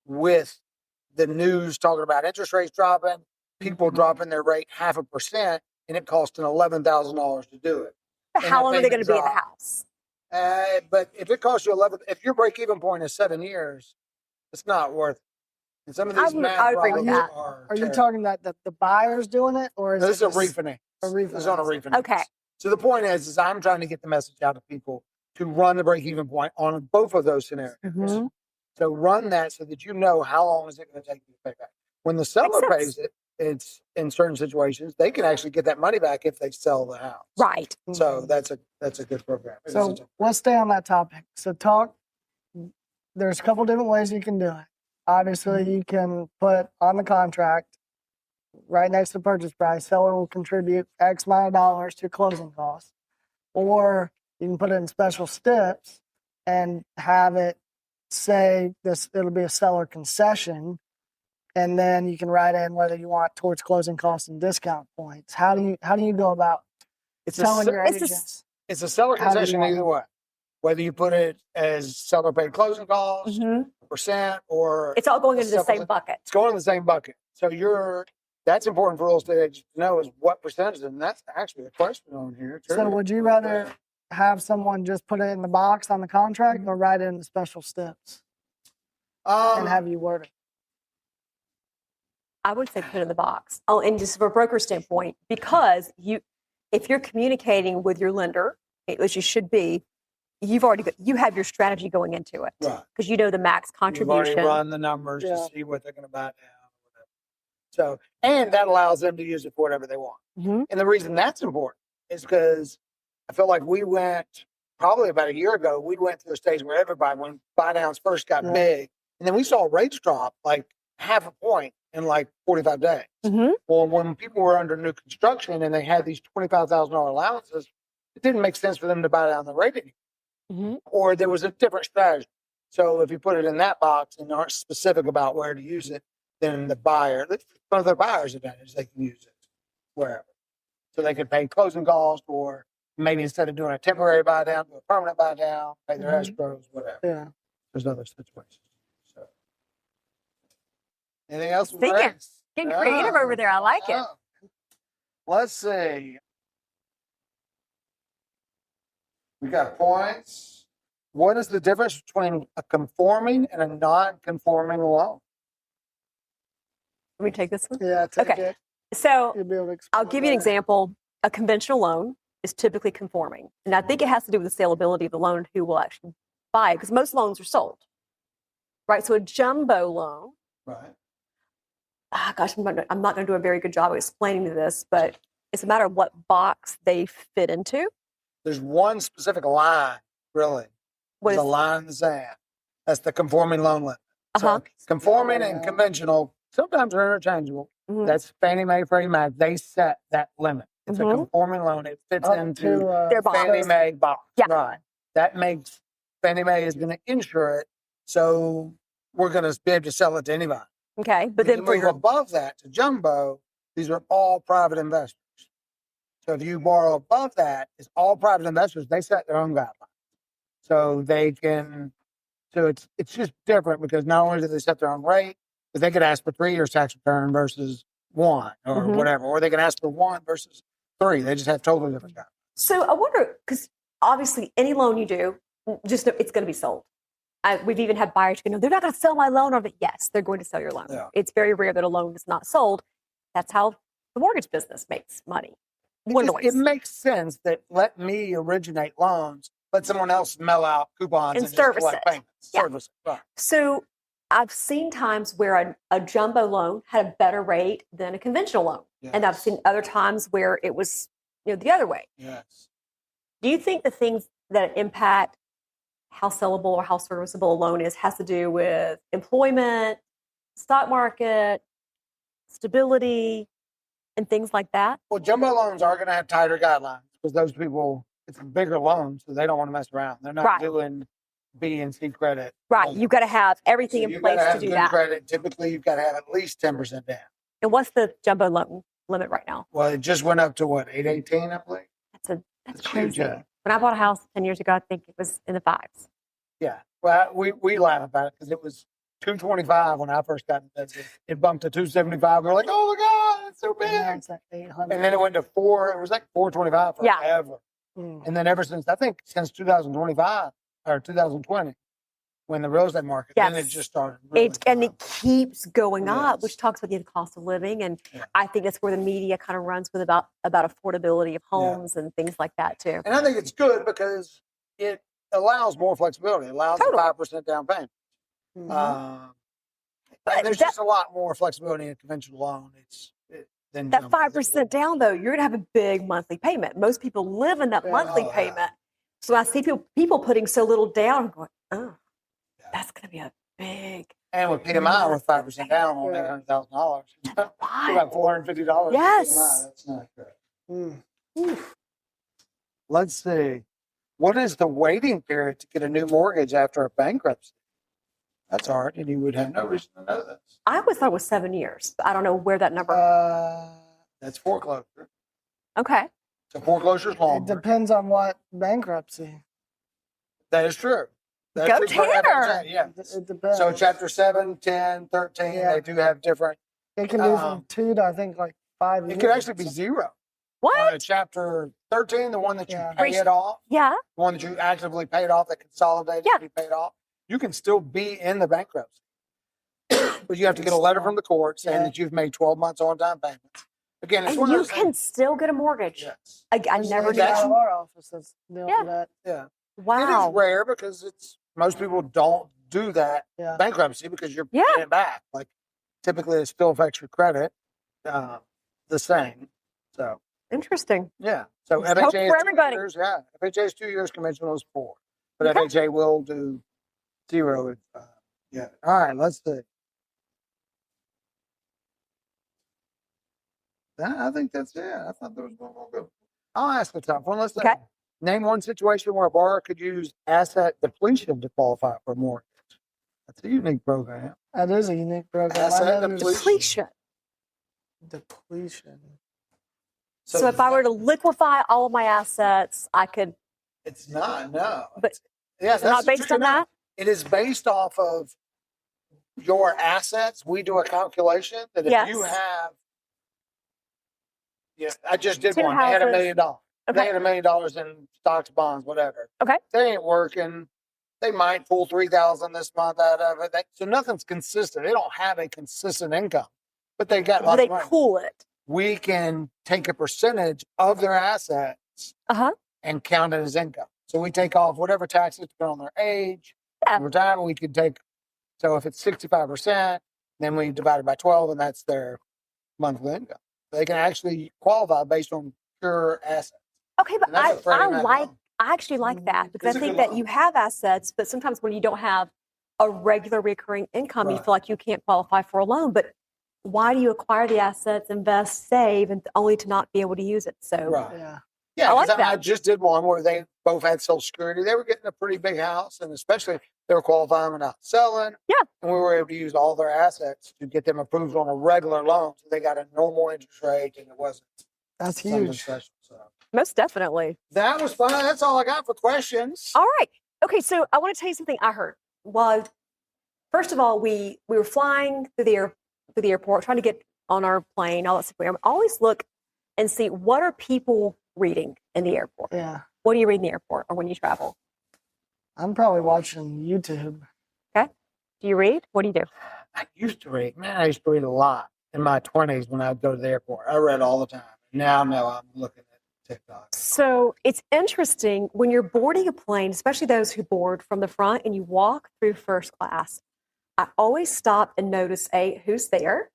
S1: with the news talking about interest rates dropping, people dropping their rate 0.5%, and it costing $11,000 to do it.
S2: But
S1: And
S2: how
S1: that
S2: long are they going
S1: payment
S2: to be in the
S1: drop.
S2: house?
S1: But if it costs you 11, if your break-even point is 7 years, it's not worth it. And some of these math
S2: I agree with
S1: problems
S2: that.
S3: Are you talking that the buyer's doing it, or is
S1: No, this
S3: it
S1: is a refinance.
S3: a
S1: This is on a
S3: refinance?
S1: refinance.
S2: Okay.
S1: So the point is I'm trying to get the message out to people to run the break-even point on both of those scenarios.
S2: Mhm.
S1: So run that so that you know how long is it going to take you to pay back. When the seller
S2: Makes
S1: pays it, it's in certain situations they can actually get that money back if they sell the house.
S2: Right.
S1: So that's a good program.
S3: So let's stay on that topic. So there's a couple different ways you can do it. Obviously, you can put on the contract right next to the purchase price, seller will contribute X amount of dollars to closing costs. Or you can put it in special steps and have it say it'll be a seller concession. And then you can write in whether you want towards closing costs and discount points. How do you go about telling your agents?
S1: It's a seller
S3: How do you
S1: concession
S3: want
S1: either
S3: it?
S1: way. Whether you put it as seller paid closing costs,
S2: Mhm.
S1: percent, or
S2: It's all going
S1: a
S2: into the same
S1: 7%.
S2: bucket.
S1: It's going in the same bucket. So that's important for real estate agents to know is what percentage, and that's actually a question on here.
S3: So would you rather have someone just put it in the box on the contract or write it in the special steps and have you word it?
S2: I would say put it in the box. Oh, and just from a broker standpoint, because if you're communicating with your lender, which you should be, you have your strategy going into it
S1: Right.
S2: because you know the max
S1: You've already
S2: contribution.
S1: run the numbers
S3: Yeah.
S1: to see what they're going to buy down. So, and that allows them to use it for whatever they want.
S2: Mhm.
S1: And the reason that's important is because I feel like we went probably about a year ago. We went through a stage where everybody, when buy downs first got
S3: Yeah.
S1: big, and then we saw rates drop like half a point in like 45 days.
S2: Mhm.
S1: Well, when people were under new construction and they had these $25,000 allowances, it didn't make sense for them to buy down the rate anymore.
S2: Mhm.
S1: Or there was a different strategy. So if you put it in that box and aren't specific about where to use it, then the buyer, that's one of their buyer's advantage, they can use it wherever. So they could pay closing costs, or maybe instead of doing a temporary buy down, do a permanent buy down, pay their
S3: Mhm.
S1: escrows, whatever.
S3: Yeah.
S1: There's other situations. So anything else? with
S2: Thinking.
S1: rates?
S2: Getting creative over there. I like it.
S1: Yeah. Let's see. We got points. What is the difference between a conforming and a non-conforming loan?
S2: Let me take this one.
S3: Yeah. Take
S2: Okay.
S3: it.
S2: So
S3: You'll be able to explain
S2: I'll give you an
S3: it better.
S2: example. A conventional loan is typically conforming. And I think it has to do with the saleability of the loan and who will actually buy it, because most loans are sold. Right? So a jumbo loan,
S1: Right.
S2: gosh, I'm not going to do a very good job of explaining this, but it's a matter of what box they fit into.
S1: There's one specific line, really.
S2: What
S1: There's
S2: is
S1: a line in the sand. That's the conforming loan limit.
S2: Uh-huh.
S1: So conforming and conventional sometimes are interchangeable.
S2: Mhm.
S1: That's Fannie Mae, Freddie Mac. They set that limit. It's
S2: Mhm.
S1: a conforming loan. It fits
S3: Up
S1: into
S3: to
S2: Their box.
S1: Fannie Mae box.
S2: Yeah.
S1: Right. That makes Fannie Mae is going to insure it. So we're going to be able to sell it to anybody.
S2: Okay. But
S1: When
S2: then
S1: you
S2: for
S1: move
S2: your
S1: above that to jumbo, these are all private investors. So if you borrow above that, it's all private investors. They set their own guidelines. So they can, so it's just different because not only do they set their own rate, but they could ask for 3 years tax return versus 1 or
S2: Mhm.
S1: whatever, or they can ask for 1 versus 3. They just have totally different guidelines.
S2: So I wonder, because obviously any loan you do, just know it's going to be sold. We've even had buyers go, no, they're not going to sell my loan. Or yes, they're going to sell your loan.
S1: Yeah.
S2: It's very rare that a loan is not sold. That's how the mortgage business makes money. One of the
S1: It
S2: ways.
S1: makes sense that let me originate loans, let someone else mail out coupons
S2: And
S1: and just
S2: service
S1: collect
S2: it.
S1: payments.
S2: Yeah.
S1: Service it. Right.
S2: So I've seen times where a jumbo loan had a better rate than a conventional loan. And I've
S1: Yes.
S2: seen other times where it was, the other way.
S1: Yes.
S2: Do you think the things that impact how sellable or how serviceable a loan is has to do with employment, stock market, stability, and things like that?
S1: Well, jumbo loans are going to have tighter guidelines because those people, it's a bigger loan, so they don't want to mess around. They're not
S2: Right.
S1: doing B and C credit.
S2: Right.
S1: loans.
S2: You've got to have everything
S1: So
S2: in
S1: you've got
S2: place
S1: to
S2: to
S1: have
S2: do
S1: good
S2: that.
S1: credit. Typically, you've got to have at least 10% down.
S2: And what's the jumbo loan limit right now?
S1: Well, it just went up to what, 818, I believe?
S2: That's
S1: It's
S2: crazy.
S1: huge, yeah.
S2: When I bought a house 10 years ago, I think it was in the fives.
S1: Yeah. Well, we laugh about it because it was 225 when I first got in business. It bumped to 275. We're like, oh my God, it's so big.
S3: Now it's at 800.
S1: And then it went to 4. It was like 425
S2: Yeah.
S1: forever.
S3: Mm.
S1: And then ever since, I think since 2025 or 2020, when the real estate market, then it
S2: Yes.
S1: just started. Really
S2: And
S1: climbing.
S2: it keeps going up, which
S1: Yes.
S2: talks about the cost of living. And
S1: Yeah.
S2: I think that's where the media kind of runs with about affordability of homes and things like that too.
S1: And I think it's good because it allows more flexibility. It allows
S2: Totally.
S1: a 5% down payment.
S3: Mhm.
S2: But
S1: There's
S2: that-
S1: just a lot more flexibility in a conventional loan. Than
S2: That
S1: jumbo.
S2: 5% down, though, you're going to have a big monthly payment. Most people live in that
S3: Yeah.
S2: monthly
S1: Oh, yeah.
S2: payment. So I see people putting so little down, I'm going, oh,
S1: Yeah.
S2: that's going to be a big.
S1: And with PMI, with 5% down on
S3: Yeah.
S1: $800,000,
S2: Why?
S1: about $450.
S2: Yes.
S1: PMI. That's not good.
S3: Mm.
S1: Let's see. What is the waiting period to get a new mortgage after a bankruptcy? That's hard, and you would have no reason to know this.
S2: I always thought it was 7 years, but I don't know where that number.
S1: That's foreclosure.
S2: Okay.
S1: So foreclosure's
S3: It
S1: longer.
S3: depends on what bankruptcy.
S1: That is true. That's
S2: Go
S1: true for
S2: Tanner!
S1: FHA, yeah.
S3: It depends.
S1: So chapter 7, 10, 13,
S3: Yeah.
S1: they do have different.
S3: it can be from 2 to I think like 5 years.
S1: It could actually be 0.
S2: What?
S1: On chapter 13, the one that you
S3: Yeah.
S1: pay it off,
S2: Yeah.
S1: the one that you actively paid off, that consolidated
S2: Yeah.
S1: to be paid off, you can still be in the bankruptcy. But you have to get a letter from the court saying
S3: Yeah.
S1: that you've made 12 months on time payments. Again, it's
S2: And
S1: one of
S2: you
S1: those
S2: can
S1: things.
S2: still get a mortgage.
S1: Yes.
S2: I
S3: There's
S2: never
S3: a
S2: knew
S3: lady out
S2: that.
S3: of our office that's dealing
S2: Yeah.
S3: with that.
S1: Yeah. It
S2: Wow.
S1: is rare because most people don't do that
S3: Yeah.
S1: bankruptcy because you're
S2: Yeah.
S1: paying it back. Like typically it still affects your credit the same. So
S2: Interesting.
S1: Yeah. So
S2: There's hope
S1: FHA
S2: for
S1: is 2
S2: everybody.
S1: years. Yeah. FHA is 2 years. Conventional is 4. But
S2: Okay.
S1: FHA will do 0 at 5. Yeah. All right. Let's see. I think that's it. I thought there was one more good. I'll ask the top one. Let's see.
S2: Okay.
S1: Name one situation where a borrower could use asset depletion to qualify for a mortgage. That's a unique program.
S3: That is a unique program. I
S1: Asset
S3: know there's
S1: depletion.
S2: Depletion.
S3: depletion.
S2: So if I were to liquefy all of my assets, I could.
S1: It's not, no.
S2: But
S1: Yeah,
S2: it's not based on that.
S1: It is based off of your assets. We do a calculation that if you
S2: Yes.
S1: have, yeah, I just did
S2: 2
S1: one. They had $1
S2: houses.
S1: million. They
S2: Okay.
S1: had $1 million in stocks, bonds, whatever.
S2: Okay.
S1: They ain't working. They might pull 3,000 this month out of it. So nothing's consistent. They don't have a consistent income, but they got lots
S2: They
S1: of money.
S2: pool it.
S1: We can take a percentage of their assets
S2: Uh-huh.
S1: and count it as income. So we take off whatever taxes depend on their age.
S2: Yeah.
S1: Retirement, we could take. So if it's 65%, then we divide it by 12, and that's their monthly income. They can actually qualify based on pure assets.
S2: Okay, but
S1: And that's a Freddie Mac loan.
S2: I actually like that because
S1: It's
S2: I
S1: a
S2: think
S1: good
S2: that
S1: loan.
S2: you have assets, but sometimes when you don't have a regular recurring income, you
S1: Right.
S2: feel like you can't qualify for a loan. But why do you acquire the assets, invest, save, and only to not be able to use it? So
S1: Right.
S3: Yeah.
S1: Yeah,
S2: I like
S1: because I
S2: that.
S1: just did one where they both had Social Security. They were getting a pretty big house, and especially they were qualifying and not selling.
S2: Yeah.
S1: And we were able to use all their assets to get them approved on a regular loan. So they got a normal interest rate, and it wasn't
S3: That's
S1: something
S3: huge.
S1: special. So
S2: most definitely.
S1: that was fun. That's all I got for questions.
S2: All right. Okay, so I want to tell you something I heard. Well, first of all, we were flying through the airport, trying to get on our plane, all that stuff. I always look and see what are people reading in the airport.
S3: Yeah.
S2: What do you read in the airport or when you travel?
S3: I'm probably watching YouTube.
S2: Do you read? What do you do?
S1: I used to read. Man, I used to read a lot in my 20s when I'd go to the airport. I read all the time. Now, no, I'm looking at TikTok.
S2: So it's interesting when you're boarding a plane, especially those who board from the front and you walk through first class. I always stop and notice who's there.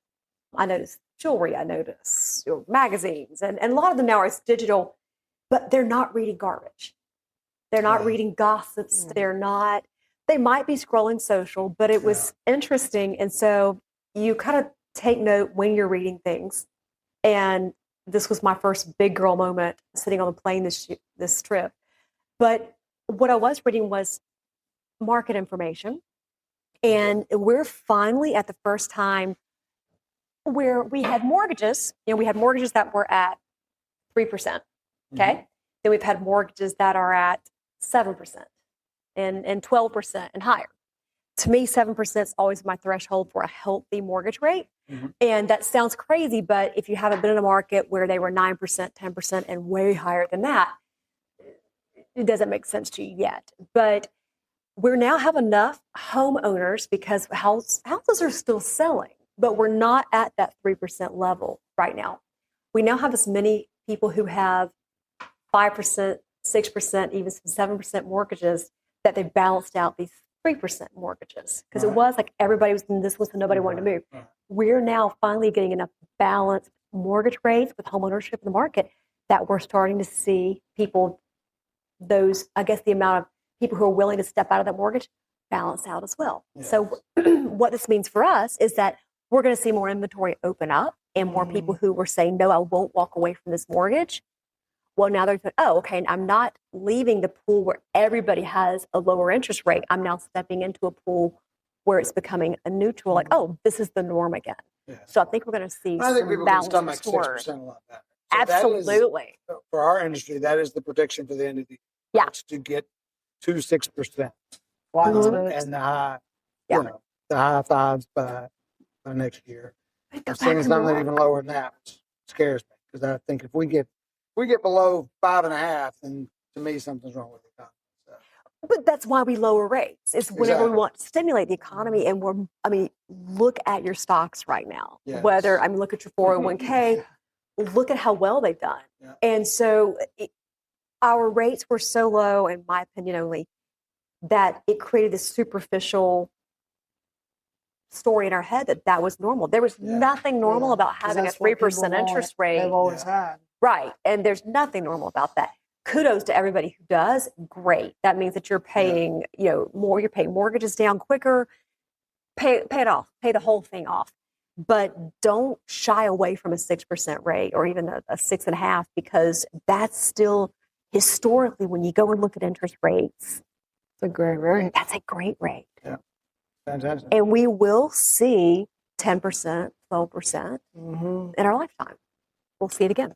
S2: I notice jewelry. I notice magazines, and a lot of them now are digital, but they're not reading garbage. They're not
S1: Yeah.
S2: reading gossips.
S3: Mm.
S2: They're not. They might be scrolling social, but it was interesting, and so you kind of take note when you're reading things. And this was my first big girl moment sitting on the plane this trip. But what I was reading was market information. And we're finally at the first time where we had mortgages. We had mortgages that were at 3%. Okay. Then we've had mortgages that are at 7% and 12% and higher. To me, 7% is always my threshold for a healthy mortgage rate. And that sounds crazy, but if you haven't been in a market where they were 9%, 10%, and way higher than that, it doesn't make sense to you yet. But we now have enough homeowners because houses are still selling, but we're not at that 3% level right now. We now have as many people who have 5%, 6%, even some 7% mortgages that they've balanced out these 3% mortgages. Because it was like everybody was in this list and nobody wanted to move. We're now finally getting enough balanced mortgage rates with homeownership in the market that we're starting to see people, the amount of people who are willing to step out of that mortgage balance out as well.
S1: Yes.
S2: So what this means for us is that we're going to see more inventory open up and more people who were saying, no, I won't walk away from this mortgage. Well, now they're thinking, oh, okay, I'm not leaving the pool where everybody has a lower interest rate. I'm now stepping into a pool where it's becoming a neutral, like, oh, this is the norm again.
S1: Yeah.
S2: So I think we're going to see
S1: I think
S2: some
S1: people can
S2: balance
S1: stomach
S2: restored.
S1: 6% a lot better. So that is-
S2: Absolutely.
S1: for our industry, that is the prediction for the end of the year.
S2: Yeah.
S1: It's to get to 6%.
S3: Why
S2: Mhm.
S3: six?
S1: And the high,
S2: Yeah.
S1: the high fives by next year.
S2: Go
S1: I've
S2: back
S1: seen
S2: to
S1: something
S2: normal.
S1: even lower than that, which scares me because I think if we get below 5.5, then to me something's wrong with the economy. So,
S2: But that's why we lower rates. It's whenever
S1: Exactly.
S2: we want to stimulate the economy. And look at your stocks right now.
S1: Yes.
S2: Look at your 401k, look at how well they've done.
S1: Yeah.
S2: And so our rates were so low, in my opinion only, that it created this superficial story in our head that was normal. There was
S1: Yeah.
S2: nothing normal
S3: Yeah,
S2: about
S3: 'cause
S2: having a
S3: that's what
S2: 3%
S3: people
S2: interest rate.
S3: They've always
S1: Yeah.
S3: had.
S2: Right. And there's nothing normal about that. Kudos to everybody who does. Great. That means that you're paying, more. You're paying mortgages down quicker. Pay it off. Pay the whole thing off. But don't shy away from a 6% rate or even a 6.5%, because that's still historically, when you go and look at interest rates,
S3: It's a great rate.
S2: that's a great rate.
S1: Yeah. Fantastic.
S2: And we will see 10%, 12% in our lifetime. We'll see it again.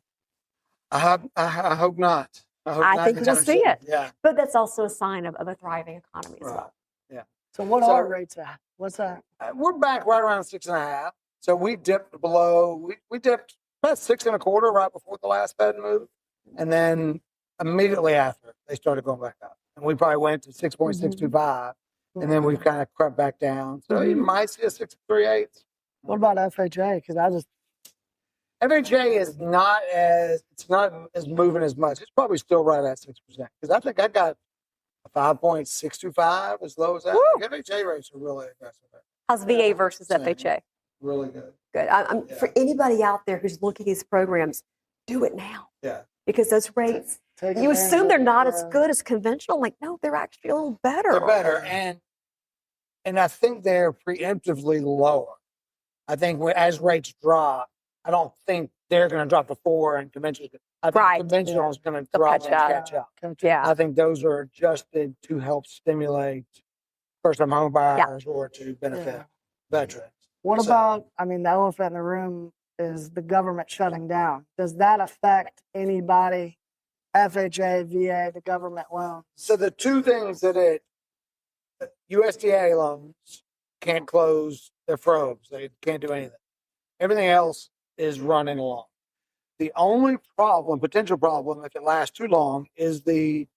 S1: I hope not.
S2: I think we'll see it.
S1: Yeah.
S2: But that's also a sign of a thriving economy as
S1: Right.
S2: well.
S1: Yeah.
S3: So what are rates at? What's that?
S1: We're back right around 6.5. So we dipped below. We dipped about 6.25 right before the last Fed move, and then immediately after they started going back up, and we probably went to 6.625, and then we've kind of crept back down. So you might see a 6.38.
S3: What about FHA? Because
S1: FHA is not as moving as much. It's probably still right at 6%, because I think I got a 5.625 as low as that. Like FHA rates are really aggressive.
S2: How's VA versus FHA?
S1: Really good.
S2: Good. For anybody out there who's looking at these programs, do it now.
S1: Yeah.
S2: Because those rates, you assume they're not as good as conventional. Like, no, they're actually a little better.
S1: They're better, and I think they're preemptively lower. I think as rates drop, I don't think they're going to drop to 4 and conventional. I think conventional is going to drop and catch up.
S2: Yeah.
S1: I think those are adjusted to help stimulate first-time home buyers or to benefit veterans.
S3: What about, the elephant in the room is the government shutting down. Does that affect anybody, FHA, VA, the government loans?
S1: So the two things USDA loans can't close, they're froze. They can't do anything. Everything else is running along. The only potential problem, if it lasts too long, is the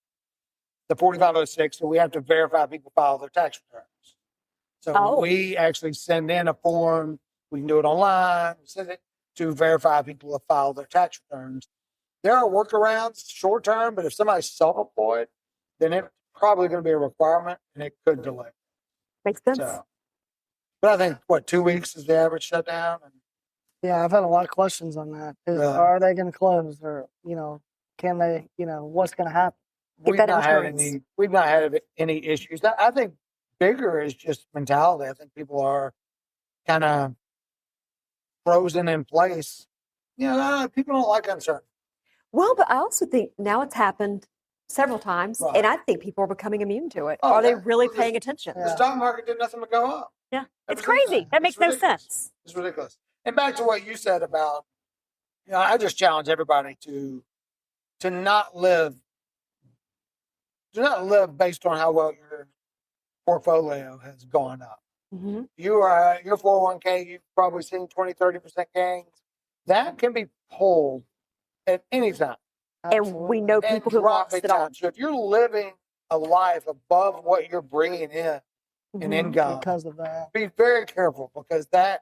S1: 4506. So we have to verify people file their tax returns. So we actually send in a form. We can do it online. Send it to verify people have filed their tax returns. There are workarounds short term, but if somebody's self-employed, then it's probably going to be a requirement, and it could delay.
S2: Makes sense.
S1: But I think 2 weeks is the average shutdown.
S3: Yeah, I've had a lot of questions on that. Are they going to close, or can they? What's going to happen?
S1: We've not had any issues. I think bigger is just mentality. I think people are kind of frozen in place. People don't like uncertainty.
S2: Well, but I also think now it's happened several times, and I think people are becoming immune to it. Are they really paying attention?
S1: The stock market did nothing but go up.
S2: Yeah, it's crazy. That makes no sense.
S1: It's ridiculous. And back to what you said about, I just challenge everybody to not live based on how well your portfolio has gone up.
S2: Mm-hmm.
S1: Your 401k, you've probably seen 20, 30% gains. That can be pulled at any time.
S2: And we know people who lost it all.
S1: So if you're living a life above what you're bringing in income,
S3: because of that,
S1: be very careful, because that,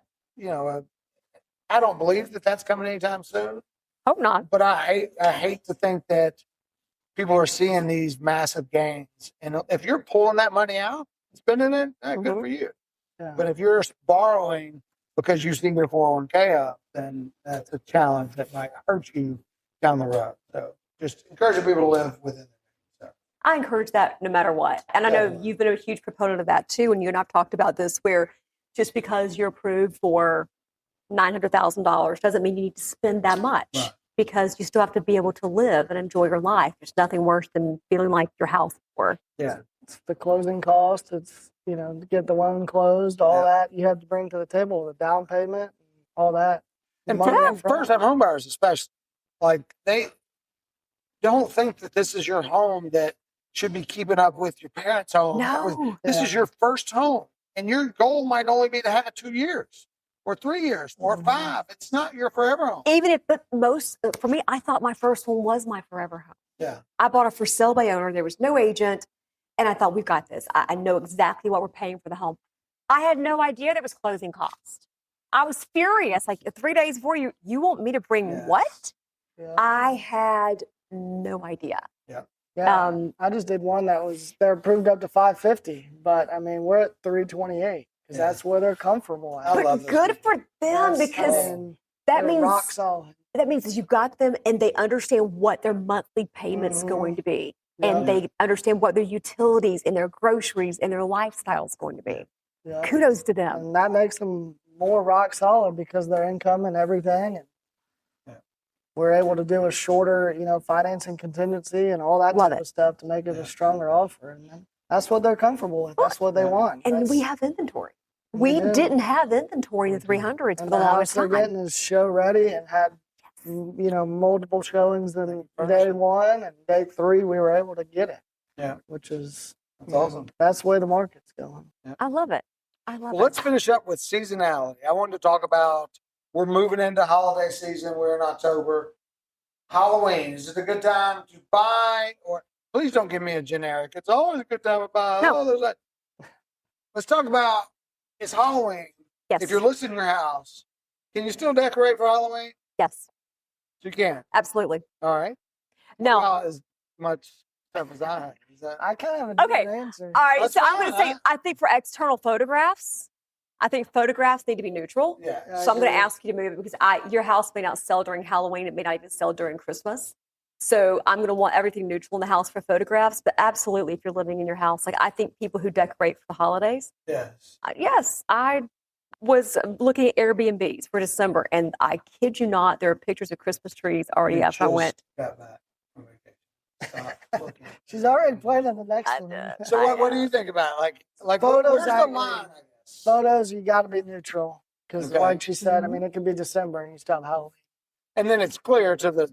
S1: I don't believe that that's coming anytime soon.
S2: Hope not.
S1: But I hate to think that people are seeing these massive gains. And if you're pulling that money out, spending it, good for you.
S3: Yeah.
S1: But if you're borrowing because you see your 401k up, then that's a challenge that might hurt you down the road. So just encouraging people to live within it.
S2: I encourage that no matter what. And I know you've been a huge proponent of that too. And you and I've talked about this, where just because you're approved for $900,000 doesn't mean you need to spend that much, because you still have to be able to live and enjoy your life. There's nothing worse than feeling like your house poor.
S1: Yeah.
S3: It's the closing cost. It's, to get the loan closed, all that you have to bring to the table, the down payment, all that.
S1: And for first-time homebuyers especially, they don't think that this is your home that should be keeping up with your parents' home.
S2: No.
S1: This is your first home, and your goal might only be to have it 2 years or 3 years or 5. It's not your forever home.
S2: But for me, I thought my first one was my forever home.
S1: Yeah.
S2: I bought it for sale by owner. There was no agent. And I thought, we've got this. I know exactly what we're paying for the home. I had no idea there was closing cost. I was furious. 3 days before, you want me to bring what?
S3: Yeah.
S2: I had no idea.
S1: Yeah.
S3: Yeah. I just did one they're approved up to 550, but we're at 328 because that's where they're comfortable at.
S1: I love
S2: But good for them, because that means
S3: rock solid.
S2: that means is you got them and they understand what their monthly payment's going to be.
S3: Yeah.
S2: And they understand what their utilities and their groceries and their lifestyle is going to be.
S3: Yeah.
S2: Kudos to them.
S3: And that makes them more rock solid because their income and everything. And we're able to do a shorter, financing contingency and all that
S2: Love
S3: type
S2: it.
S3: of stuff to make it a stronger offer. And then that's what they're comfortable with. That's what they want.
S2: And
S3: That's-
S2: we have inventory.
S3: We
S2: We
S3: do.
S2: didn't have inventory in the 300s for
S3: and
S2: the
S3: the house
S2: longest
S3: they're
S2: time.
S3: getting is show ready and had, multiple showings in day 1 and day 3 we were able to get it.
S1: Yeah.
S3: Which is
S1: That's awesome.
S3: That's the way the market's going.
S2: I love it. I love
S1: Well,
S2: it.
S1: let's finish up with seasonality. I wanted to talk about, we're moving into holiday season. We're in October. Halloween, is it a good time to buy? Or please don't give me a generic. It's always a good time to buy.
S2: No.
S1: Oh, there's that. Let's talk about, it's Halloween.
S2: Yes.
S1: If you're listing your house, can you still decorate for Halloween?
S2: Yes.
S1: You can.
S2: Absolutely.
S1: All right.
S2: No.
S1: Not as much stuff as I have. Is that?
S3: I kind of have a different
S2: Okay.
S3: answer.
S2: All right.
S1: That's
S2: So I'm
S1: fine,
S2: going to say,
S1: huh?
S2: I think for external photographs, I think photographs need to be neutral.
S1: Yeah.
S3: Yeah,
S2: So I'm going to
S3: agree.
S2: ask you to move it because your house may not sell during Halloween. It may not even sell during Christmas. So I'm going to want everything neutral in the house for photographs. But absolutely, if you're living in your house, like I think people who decorate for the holidays.
S1: Yes.
S2: Yes, I was looking at Airbnbs for December, and I kid you not, there are pictures of Christmas trees already
S1: You
S2: after I
S1: just
S2: went.
S1: got back from vacation. Stop looking.
S3: She's already planning the next
S2: I
S3: one.
S2: know.
S1: So what do you think about it? Like
S3: Photos,
S1: where's the
S3: I
S1: line?
S3: agree.
S1: I guess.
S3: Photos, you got to be neutral because,
S1: Okay.
S3: like she said, I mean, it could be December and you still have Halloween.
S1: And then it's clear to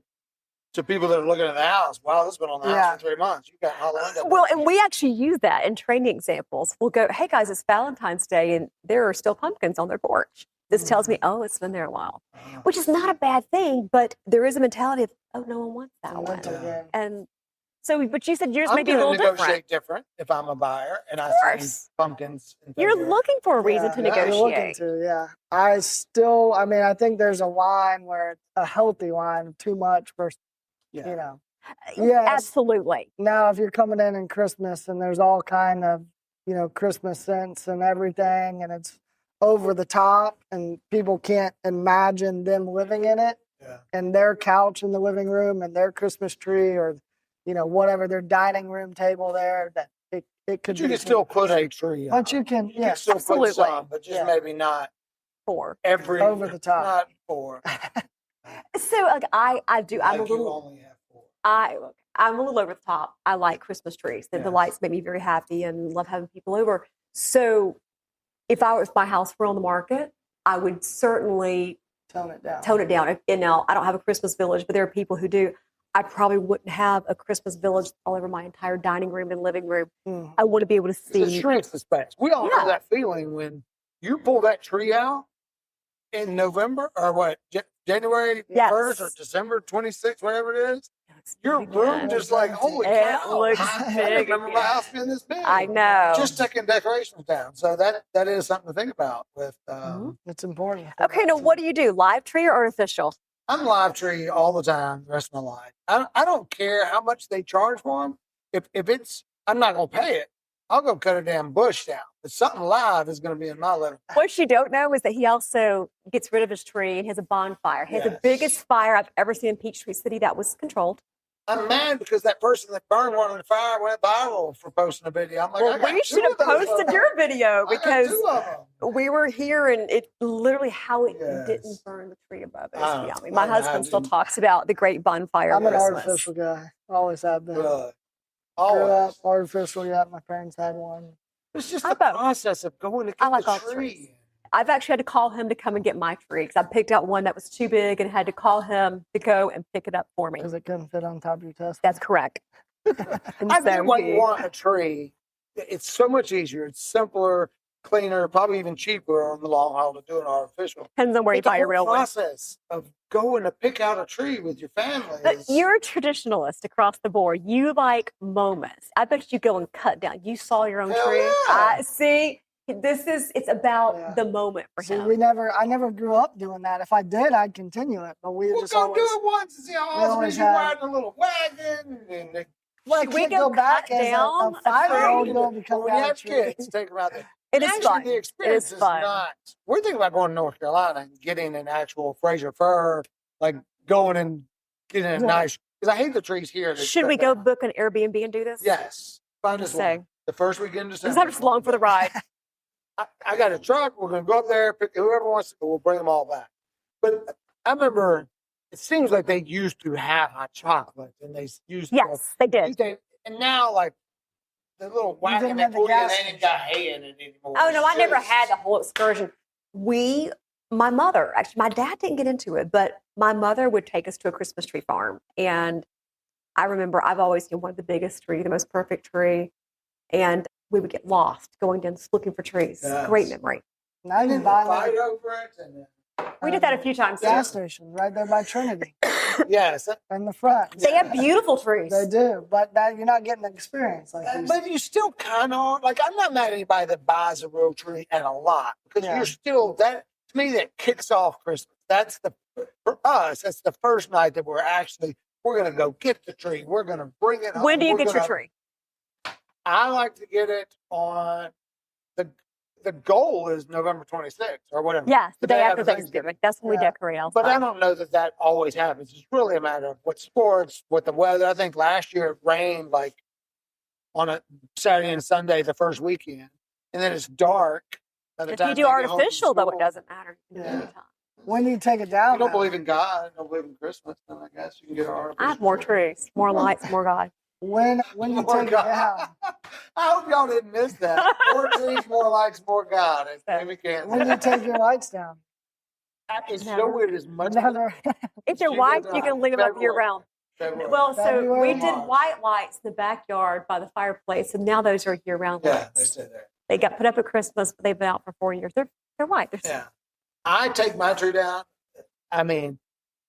S1: people that are looking at the house. Wow, this has been on the
S3: Yeah.
S1: house for 3 months. You got Halloween.
S2: Well, and we actually use that in training examples. We'll go, hey guys, it's Valentine's Day, and there are still pumpkins on their porch. This tells me, oh, it's been there a while, which is not a bad thing, but there is a mentality of, oh, no one wants that
S3: It's a
S2: one.
S3: mental game.
S2: And so, but you said yours
S1: I'm
S2: may be a
S1: going to
S2: little
S1: negotiate
S2: different.
S1: different if I'm a buyer and I
S2: course.
S1: see pumpkins. In
S2: You're
S1: February.
S2: looking for a reason
S3: Yeah,
S2: to
S1: yeah,
S3: you're looking
S2: negotiate.
S3: to, yeah. I think there's a line where it's a healthy line, too much versus,
S1: Yeah.
S3: Yes.
S2: Absolutely.
S3: Now, if you're coming in Christmas and there's all kind of, Christmas scents and everything, and it's over the top, and people can't imagine them living in it,
S1: Yeah.
S3: and their couch in the living room and their Christmas tree, or, whatever their dining room table there, that it could
S1: But you
S3: be.
S1: can still put a tree
S3: But
S1: out.
S3: you can,
S1: You can
S3: yes,
S1: still
S2: absolutely.
S1: put some, but just
S3: Yeah.
S1: maybe not
S2: For.
S1: every
S3: Over the top.
S1: Not 4.
S2: So, like, I do. I'm a
S1: Like you
S2: little.
S1: only have 4.
S2: I'm a little over the top. I like Christmas trees. The
S1: Yes.
S2: lights make me very happy and love having people over. So if my house were on the market, I would certainly
S3: tone it down.
S2: tone it down. And now I don't have a Christmas village, but there are people who do. I probably wouldn't have a Christmas village all over my entire dining room and living room.
S3: Mm.
S2: I want to be able to
S1: It
S2: see.
S1: shrinks the space. We all
S2: Yeah.
S1: know that feeling when you pull that tree out in November or what, January
S2: Yes.
S1: 1st or December 26th, whatever it is.
S2: It's
S1: Your
S2: big
S1: room
S2: again.
S1: just like, holy
S2: It
S1: cow.
S2: looks
S1: I
S2: big
S1: remember my
S2: again.
S1: house being this big.
S2: I know.
S1: Just taking decorations down. So that is something to think about with,
S3: It's important.
S2: Okay, now what do you do? Live tree or artificial?
S1: I'm live tree all the time, the rest of my life. I don't care how much they charge for them. If it's, I'm not going to pay it. I'll go cut a damn bush down. But something live is going to be in my living room.
S2: What you don't know is that he also gets rid of his tree and has a bonfire. He has the
S1: Yes.
S2: biggest fire I've ever seen in Peachtree City that was controlled.
S1: I'm mad because that person that burned one in the fire went viral for posting a video. I'm like,
S2: Well,
S1: I got
S2: we
S1: two
S2: should have
S1: of those
S2: posted
S1: photos.
S2: your video
S1: I got
S2: because
S1: 2 of them.
S2: we were here and it literally how it
S1: Yes.
S2: didn't burn the tree above it.
S1: I
S2: Yeah,
S1: don't
S2: I mean, my
S1: know.
S2: husband still
S1: Imagine.
S2: talks about the great bonfire.
S3: I'm an
S2: Christmas.
S3: artificial guy. Always have been.
S1: Really.
S3: Grew up
S1: Always.
S3: artificial. Yeah, my parents had one.
S1: It's just
S2: I
S1: the
S2: bet.
S1: process of going to
S2: I
S1: get
S2: like
S1: the
S2: all
S1: tree.
S2: trees. I've actually had to call him to come and get my tree because I picked out one that was too big and had to call him to go and pick it up for me.
S3: Because it couldn't fit on top of your Tesla.
S2: That's correct. And
S1: I get
S2: so
S1: why
S2: he-
S1: you want a tree. It's so much easier. It's simpler, cleaner, probably even cheaper on the long haul to do an artificial.
S2: depends on where you
S1: But the
S2: buy your
S1: whole
S2: real one.
S1: process of going to pick out a tree with your family
S2: But
S1: is
S2: you're a traditionalist across the board. You like moments. I bet you go and cut down. You saw your own
S1: Hell
S2: tree.
S1: yeah.
S2: I see. It's about
S3: Yeah.
S2: the moment for
S3: See,
S2: him.
S3: I never grew up doing that. If I did, I'd continue it. But we
S1: we'll
S3: just
S1: go
S3: always.
S1: do it once and see how awesome it
S3: always
S1: is. You're
S3: had-
S1: riding a little wagon and
S3: Well, I
S2: Should we
S3: can't
S2: go
S3: go back
S2: cut
S3: as
S2: down
S3: a
S2: a
S3: 5-year-old
S2: tree?
S3: going to become
S1: when you
S3: out
S1: have
S3: of tree.
S1: kids, take them out there.
S2: It is
S1: Actually,
S2: fun.
S1: the experience is
S2: fun.
S1: not. We're thinking about going to North Carolina and getting an actual Fraser fir, like going and getting a nice, because I hate the trees here.
S2: Should we go book an Airbnb and do this?
S1: Yes. Find us
S2: Say.
S1: one. The first weekend in
S2: Because
S1: December.
S2: I'm just along for the ride.
S1: I got a truck. We're going to go up there, pick whoever wants to go, we'll bring them all back. But I remember, it seems like they used to have hot chocolate, and they used to.
S2: Yes, they did.
S1: And now, like, the little
S3: You
S1: wagon
S3: didn't
S1: they
S3: have the
S1: put in,
S3: gas
S1: they ain't got hay in it anymore.
S2: Oh, no, I
S1: It's
S2: never
S1: just-
S2: had the whole excursion. My mother, actually, my dad didn't get into it, but my mother would take us to a Christmas tree farm. And I remember I've always wanted the biggest tree, the most perfect tree. And we would get lost going down looking for trees.
S1: Yes.
S2: Great memory.
S3: Now you
S1: And
S3: can buy
S1: fight
S3: that
S1: over it. And,
S2: We did that a few times.
S3: gas
S2: Too.
S3: station right there by Trinity
S1: yes.
S3: in the front.
S2: They have beautiful trees.
S3: They do, but that you're not getting the experience like you
S1: But you still kind of are. Like, I'm not mad at anybody that buys a real tree and a lot, because
S3: Yeah.
S1: you're still, that, to me, that kicks off Christmas. That's for us, that's the first night that we're going to go get the tree. We're going to bring it home.
S2: When do you
S1: We're
S2: get your
S1: gonna-
S2: tree?
S1: I like to get it on the goal is November 26th or whatever.
S2: Yeah, the
S1: The
S2: day
S1: day
S2: after
S1: after
S2: Thanksgiving. That's when we
S3: Yeah.
S2: decorate outside.
S1: But I don't know that always happens. It's really a matter of what sports, what the weather. I think last year it rained like on a Saturday and Sunday the first weekend, and then it's dark. by the
S2: If
S1: time
S2: you
S1: they
S2: do
S1: get home from
S2: artificial, though, it
S1: school.
S2: doesn't matter. You can do
S3: Yeah.
S2: anytime.
S3: When do you take it down?
S1: You don't
S3: though?
S1: believe in God, don't believe in Christmas, then I guess you can get artificial.
S2: I have more trees, more lights, more God.
S3: When you
S1: More
S3: take it
S1: God.
S3: down?
S1: I hope y'all didn't miss that. More trees, more lights, more God. It's Amy Kansas.
S3: When you take your lights down?
S1: It's so
S2: Never.
S1: weird as much.
S3: Never.
S2: If they're
S1: She
S2: white,
S1: goes
S2: you can
S1: out
S2: leave them up year
S1: February.
S2: round.
S1: February.
S2: Well, so
S3: February,
S2: we did
S1: March.
S2: white lights in the backyard by the fireplace, and now those are year round
S1: Yeah,
S2: lights.
S1: they stay there.
S2: They got put up at Christmas, but they've been out for 4 years. They're white. They're
S1: Yeah. I take my tree down,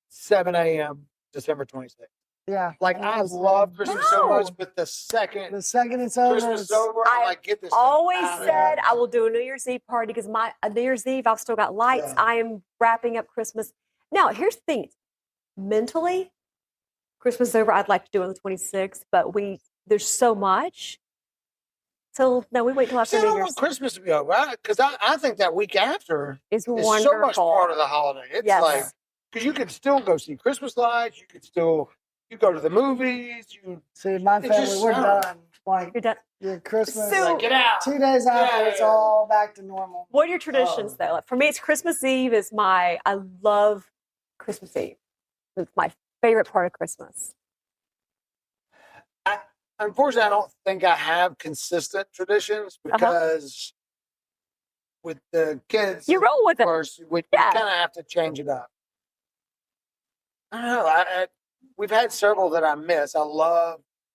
S1: 7 a.m. December 26th.
S3: Yeah.
S1: Like, I love Christmas so
S2: No.
S1: much, but the second
S3: The second it's over,
S1: Christmas is
S3: it's-
S1: over, I'm
S2: I
S1: like, get this stuff
S2: always
S1: out of
S2: said
S1: here.
S2: I will do a New Year's Eve party because my New Year's Eve I've still got lights.
S1: Yeah.
S2: I am wrapping up Christmas. Now here's the thing: mentally, Christmas is over. I'd like to do it on the 26th, but there's so much. So no, we wait till after
S1: See, I
S2: New
S1: don't
S2: Year's.
S1: want Christmas to be over, because I think that week after
S2: It's
S1: is
S2: wonderful.
S1: so much part of the holiday. It's
S2: Yes.
S1: like, because you can still go see Christmas lights, you go to the movies,
S3: See, my
S1: It's
S3: family,
S1: just
S3: we're
S1: summer.
S3: done. Like
S2: You're done.
S3: your Christmas,
S2: So-
S1: like, get out.
S3: 2 days after, it's all back to normal.
S2: What are your traditions though? Like for me, it's Christmas Eve. I love Christmas Eve. It's my favorite part of Christmas.
S1: Unfortunately, I don't think I have consistent traditions because with the kids,
S2: You roll with
S1: of
S2: it.
S1: course, we
S2: Yeah.
S1: kind of have to change it up. I don't know. We've had several that I miss.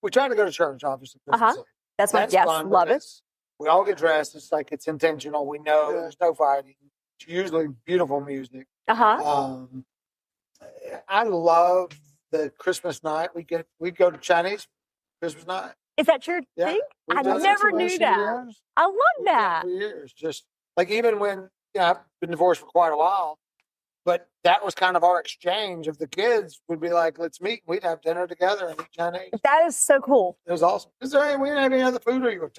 S1: We try to go to church, obviously. Christmas Eve.
S2: That's my yes,
S1: fun
S2: love it.
S1: because we all get dressed. It's like it's intentional. We know
S3: Yeah.
S1: there's no fighting. It's usually beautiful music. I love the Christmas night. We go to Chinese Christmas night.
S2: Is that your
S1: Yeah.
S2: thing?
S1: We've
S2: I
S1: done it
S2: never
S1: for
S2: knew
S1: years.
S2: that. I love
S1: We've done it
S2: that.
S1: for years. Just like even when I've been divorced for quite a while, but that was kind of our exchange of the kids would be like, let's meet. We'd have dinner together and eat Chinese.
S2: That is so cool.
S1: It was awesome. We didn't have any other food or you were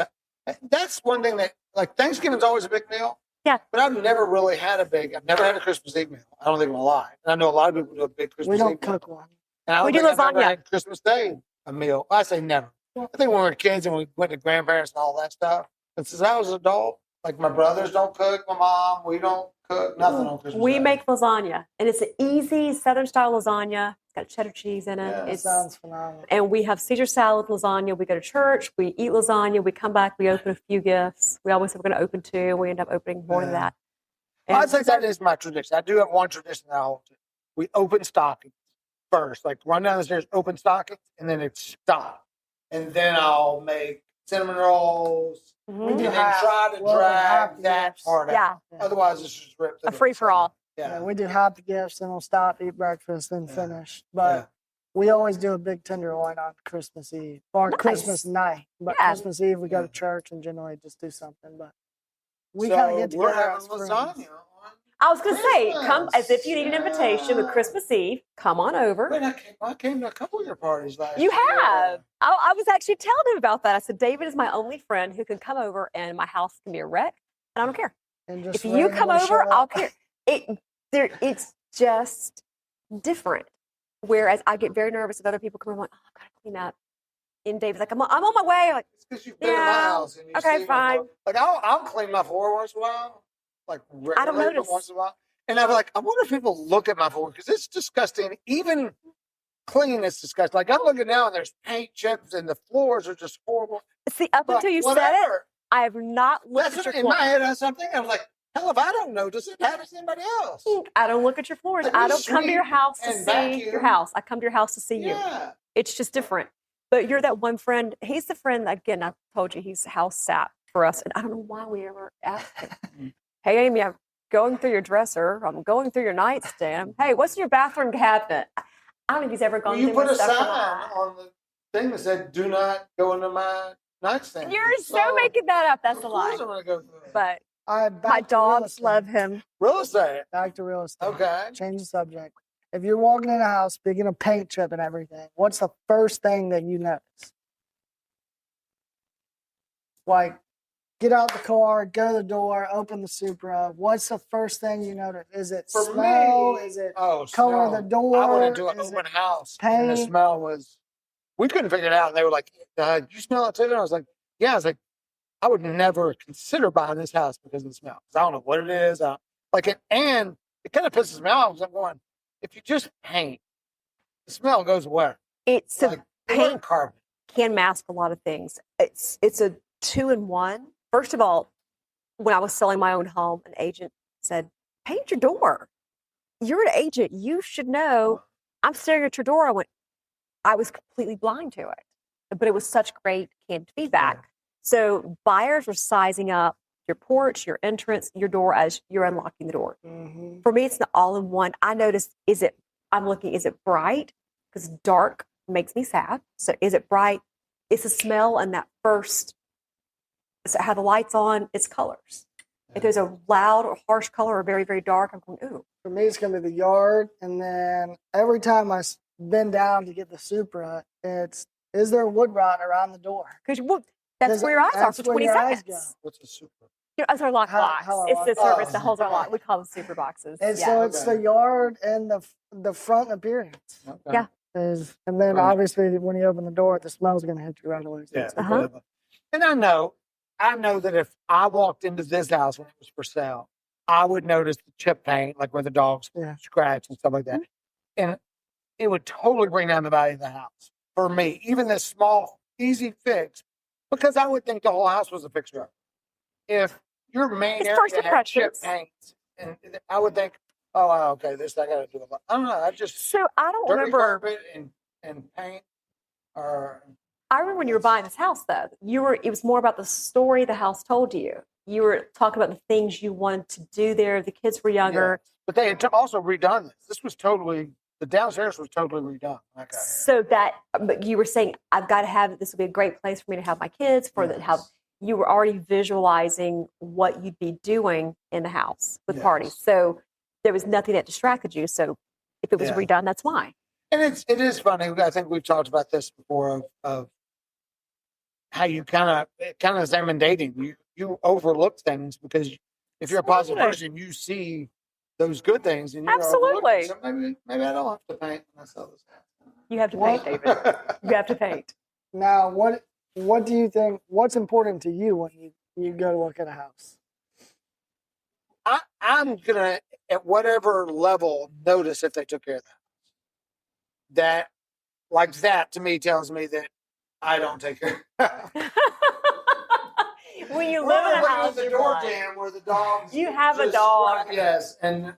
S1: that's one thing that like Thanksgiving's always a big meal.
S2: Yeah.
S1: But I've never really had I've never had a Christmas Eve meal. I don't think I'm alive. And I know a lot of people do a big Christmas
S3: We don't
S1: Eve meal.
S3: cook one.
S1: And I don't
S2: We do
S1: think I've ever
S2: lasagna.
S1: had Christmas Day a meal. I say never. I think when we were kids and we went to grandparents and all that stuff. And since I was an adult, like my brothers don't cook, my mom, we don't cook, nothing on Christmas
S2: We
S1: Day.
S2: make lasagna, and it's an easy Southern style lasagna. It's got cheddar cheese in it.
S1: Yeah.
S3: It sounds phenomenal.
S2: And we have Caesar salad with lasagna. We go to church. We eat lasagna. We come back. We open a few gifts. We always say we're going to open 2. And we end up opening more than
S1: Yeah.
S2: that.
S1: I
S2: And
S1: think that is my tradition. I do have one tradition that I hold to. We open stockings first, like run down the stairs, open stockings, and then it's stop. And then I'll make cinnamon rolls
S2: Mhm.
S3: We
S1: and
S3: do
S1: then
S3: half.
S1: try to
S3: Well, half
S1: drag
S3: the
S1: that
S3: gifts.
S1: part
S2: Yeah.
S1: out. Otherwise, it's just ripped.
S2: A free-for-all.
S3: Yeah,
S1: Yeah.
S3: we do half the gifts, then we'll stop, eat breakfast, then
S1: Yeah.
S3: finish. But
S1: Yeah.
S3: we always do a big tenderloin on Christmas Eve or
S2: Nice.
S3: Christmas night. But
S2: Yeah.
S3: Christmas Eve, we go to
S1: Yeah.
S3: church and generally just do something. But we
S1: So
S3: kind of get
S1: we're
S3: together
S1: having
S3: as friends.
S1: lasagna on.
S2: I was going to say, come as if you need an
S1: Christmas.
S2: invitation with Christmas Eve. Come on over.
S1: Wait, I came to a couple of your parties last
S2: You
S1: year.
S2: have. I was actually telling him about that. I said, David is my only friend who can come over, and my house can be a wreck. And I don't care.
S3: And just
S2: If you come
S3: randomly show
S2: over, I'll
S3: up.
S2: care. It's just different. Whereas I get very nervous if other people come in, I'm like, oh, I gotta clean up. And Dave's like, I'm on my way. I'm like,
S1: It's because you've been in my
S2: yeah,
S1: house and you
S2: okay,
S1: see my
S2: fine.
S1: floor. Like I'll clean my floor once in a while, like
S2: I don't
S1: rarely, but
S2: notice.
S1: once in a while. And I'm like, I wonder if people look at my floor because it's disgusting. Even clean is disgusting. Like I'm looking now and there's paint chips and the floors are just horrible.
S2: See, up
S1: But
S2: until you said it,
S1: whatever.
S2: I have not looked
S1: That's
S2: at your
S1: what, in my
S2: floor.
S1: head, that's something. I was like, hell, if I don't notice it, happens to anybody else.
S2: I don't look at your floors.
S1: Like,
S2: I
S1: we
S2: don't come to your
S1: sweep
S2: house to
S1: and
S2: see
S1: vacuum.
S2: your house. I come to your house to see you.
S1: Yeah.
S2: It's just different. But you're that one friend. He's the friend, again, I told you, he's house sat for us. And I don't know why we ever asked him. Hey, Amy, I'm going through your dresser. I'm going through your nightstand. Hey, what's in your bathroom cabinet? I don't think he's ever gone
S1: Well, you
S2: through
S1: put
S2: my
S1: a sign
S2: stuff.
S1: on the thing that said, do not go into my nightstand.
S2: You're so making that up. That's
S1: of
S2: a
S1: course
S2: lie.
S1: I'm going to go through it.
S2: But
S3: All right, back
S2: my
S3: to real
S2: dogs
S3: estate.
S2: love him.
S1: Real estate.
S3: Back to real estate.
S1: Okay.
S3: Change the subject. If you're walking in a house, speaking of paint chip and everything, what's the first thing that you notice? Like, get out the car, go to the door, open the Supra. What's the first thing you notice? Is it
S1: For
S3: smell?
S1: me,
S3: Is it
S1: oh,
S3: color of
S1: smell.
S3: the door?
S1: I went into an
S3: Is it
S1: open house and the
S3: paint?
S1: smell was, we couldn't figure it out. And they were like, you smell it too? And I was like, yeah. I was like, I would never consider buying this house because of the smell. 'Cause I don't know what it is. And it kind of pisses me off. 'Cause I'm going, if you just paint, the smell goes away.
S2: It's
S1: Like,
S2: a
S1: it wasn't
S2: paint
S1: carpet.
S2: can mask a lot of things. It's a 2-in-1. First of all, when I was selling my own home, an agent said, paint your door. You're an agent. You should know. I'm staring at your door. I was completely blind to it. But it was such great canned feedback.
S1: Yeah.
S2: So buyers were sizing up your porch, your entrance, your door as you're unlocking the door.
S3: Mm-hmm.
S2: For me, it's the all-in-one. I noticed, is it bright? Because dark makes me sad. So is it bright? It's the smell and that first, so how the lights on, it's colors. If there's a loud or harsh color or very, very dark, I'm going, ooh.
S3: For me, it's going to be the yard. And then every time I bend down to get the Supra, is there wood rot around the door?
S2: Because that's where your eyes are
S3: that's
S2: for
S3: where
S2: 20
S3: your eyes
S2: seconds.
S1: What's a super?
S2: That's our lock box.
S3: how
S2: It's
S3: our
S2: the
S3: lock
S2: service that
S1: box.
S2: holds our lock. We call them super boxes.
S3: And
S2: Yeah.
S3: so it's the
S1: Okay.
S3: yard and the front appearance.
S1: Okay.
S2: Yeah.
S3: And then
S1: Right.
S3: obviously when you open the door, the smell's going to hit you right away.
S1: Yeah.
S2: Uh-huh.
S1: And I know that if I walked into this house when it was for sale, I would notice the chip paint, like where the dogs
S3: Yeah.
S1: scratch and stuff like that. And it would totally bring down the value of the house for me, even this small, easy fix, because I would think the whole house was a fixer. If your main
S2: It's
S1: area
S2: first
S1: had chip
S2: impressions.
S1: paint, and I would think, oh, okay, this I got to do a lot. I don't know. I just
S2: So I don't
S1: dirty
S2: remember.
S1: carpet and paint, or
S2: I remember when you were buying this house, though. It was more about the story the house told you. You were talking about the things you wanted to do there. The kids were younger.
S1: yeah. But they had also redone this. This was totally, the downstairs was totally redone. Okay.
S2: So but you were saying, I've got to have, this would be a great place for me to have my kids,
S1: Yes.
S2: you were already visualizing what you'd be doing in the house with
S1: Yes.
S2: parties. So there was nothing that distracted you. So if it was
S1: Yeah.
S2: redone, that's why.
S1: And it is funny. I think we've talked about this before of how you kind of same in dating. You overlook things because if you're a positive
S2: Absolutely.
S1: person, you see those good things and you're
S2: Absolutely.
S1: So maybe I don't have to paint when I sell this
S2: You have to paint,
S3: What?
S2: David. You have to paint.
S3: Now, what do you think, what's important to you when you go to look at a house?
S1: I'm gonna at whatever level notice if they took care of that. That to me tells me that I don't take care.
S2: When you live in a house,
S1: the
S2: you're
S1: door
S2: blind.
S1: jam where the dogs.
S2: You have a
S1: just
S2: dog.
S1: scratch- Yes, and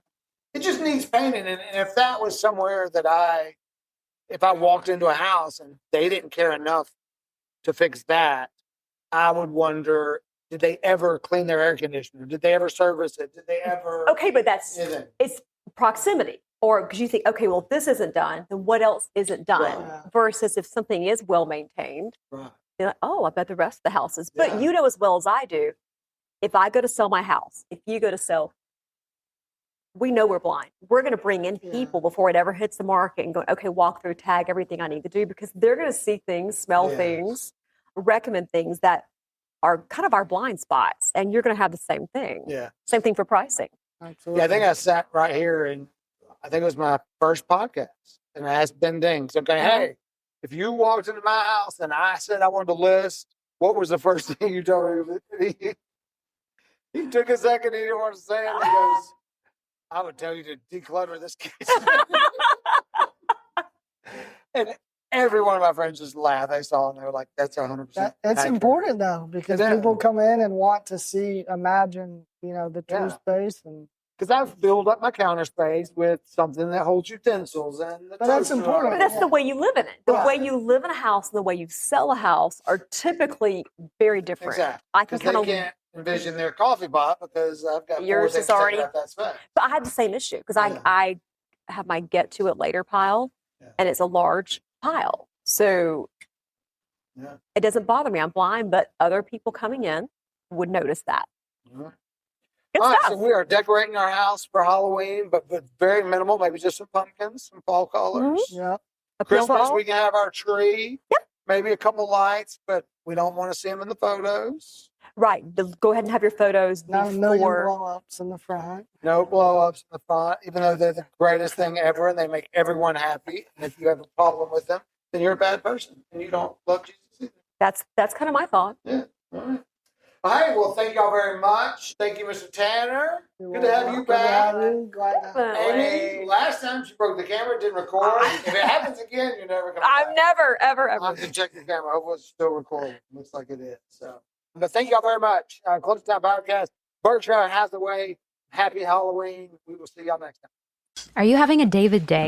S1: it just needs painting. And if that was somewhere that if I walked into a house and they didn't care enough to fix that, I would wonder: did they ever clean their air conditioner? Did they ever service it? Did they ever?
S2: Okay, but
S1: Anything?
S2: it's proximity. Or because you think, okay, well, if this isn't done, then what else isn't done?
S3: Right.
S2: Versus if something is well maintained,
S1: Right.
S2: you're like, oh, I bet the rest of the house is. But
S1: Yeah.
S2: you know as well as I do, if I go to sell my house, if you go to sell, we know we're blind. We're going to bring in
S3: Yeah.
S2: people before it ever hits the market and go, okay, walk through, tag everything I need to do because they're going to see things, smell
S1: Yes.
S2: things, recommend things that are kind of our blind spots. And you're going to have the same thing.
S1: Yeah.
S2: Same thing for pricing.
S3: Absolutely.
S1: Yeah, I think I sat right here and I think it was my first podcast. and ask Ben Dings, okay, hey, if you walked into my house and I said I wanted to list, what was the first thing you told me? He took a second, he didn't want to say it. He goes, I would tell you to declutter this kitchen. And every one of my friends just laughed. They saw it and they were like, that's 100%.
S3: It's
S1: accurate.
S3: important though, because
S1: It is.
S3: people come in and want to see, imagine, the true space. And
S1: Because I've filled up my counter space with something that holds utensils and the
S3: But that's
S1: toaster
S3: important.
S2: But that's the way you live in it. The
S1: Right.
S2: way you live in a house and the way you sell a house are typically very different.
S1: Exactly.
S2: I can
S1: Because
S2: kind
S1: they
S2: of.
S1: can't envision their coffee pot because I've got
S2: Yours
S1: four
S2: is
S1: things taking
S2: already-
S1: up that space.
S2: But I had the same issue because
S1: Yeah.
S2: I have my get to it later pile,
S1: Yeah.
S2: and it's a large pile. So
S1: Yeah.
S2: it doesn't bother me. I'm blind, but other people coming in would notice that.
S1: Mhm.
S2: Good
S1: All right,
S2: stuff.
S1: so we are decorating our house for Halloween, but very minimal, maybe just some pumpkins, some fall colors.
S3: yeah,
S2: A field
S1: Christmas,
S2: ball.
S1: we can have our tree.
S2: Yep.
S1: Maybe a couple lights, but we don't want to see them in the photos.
S2: Right. Go ahead and have your photos
S3: not a million
S2: before.
S3: blow-ups in the front.
S1: No blow-ups in the front, even though they're the greatest thing ever and they make everyone happy. And if you have a problem with them, then you're a bad person and you don't love Jesus either.
S2: That's kind of my thought.
S1: Yeah. All right. Well, hey, well, thank y'all very much. Thank you, Mr. Tanner. Good to have you
S3: Good to have
S1: back.
S3: you. Glad to-
S1: Amy, last time she broke the camera, didn't record. If it happens again, you're never coming
S2: I'm
S1: back.
S2: never, ever,
S1: I
S2: ever.
S1: have to check the camera. Hopefully it's still recording. Looks like it is. So, but thank y'all very much. Close Time Podcast, Berkshire Hathaway. Happy Halloween. We will see y'all next time.
S4: Are you having a David day?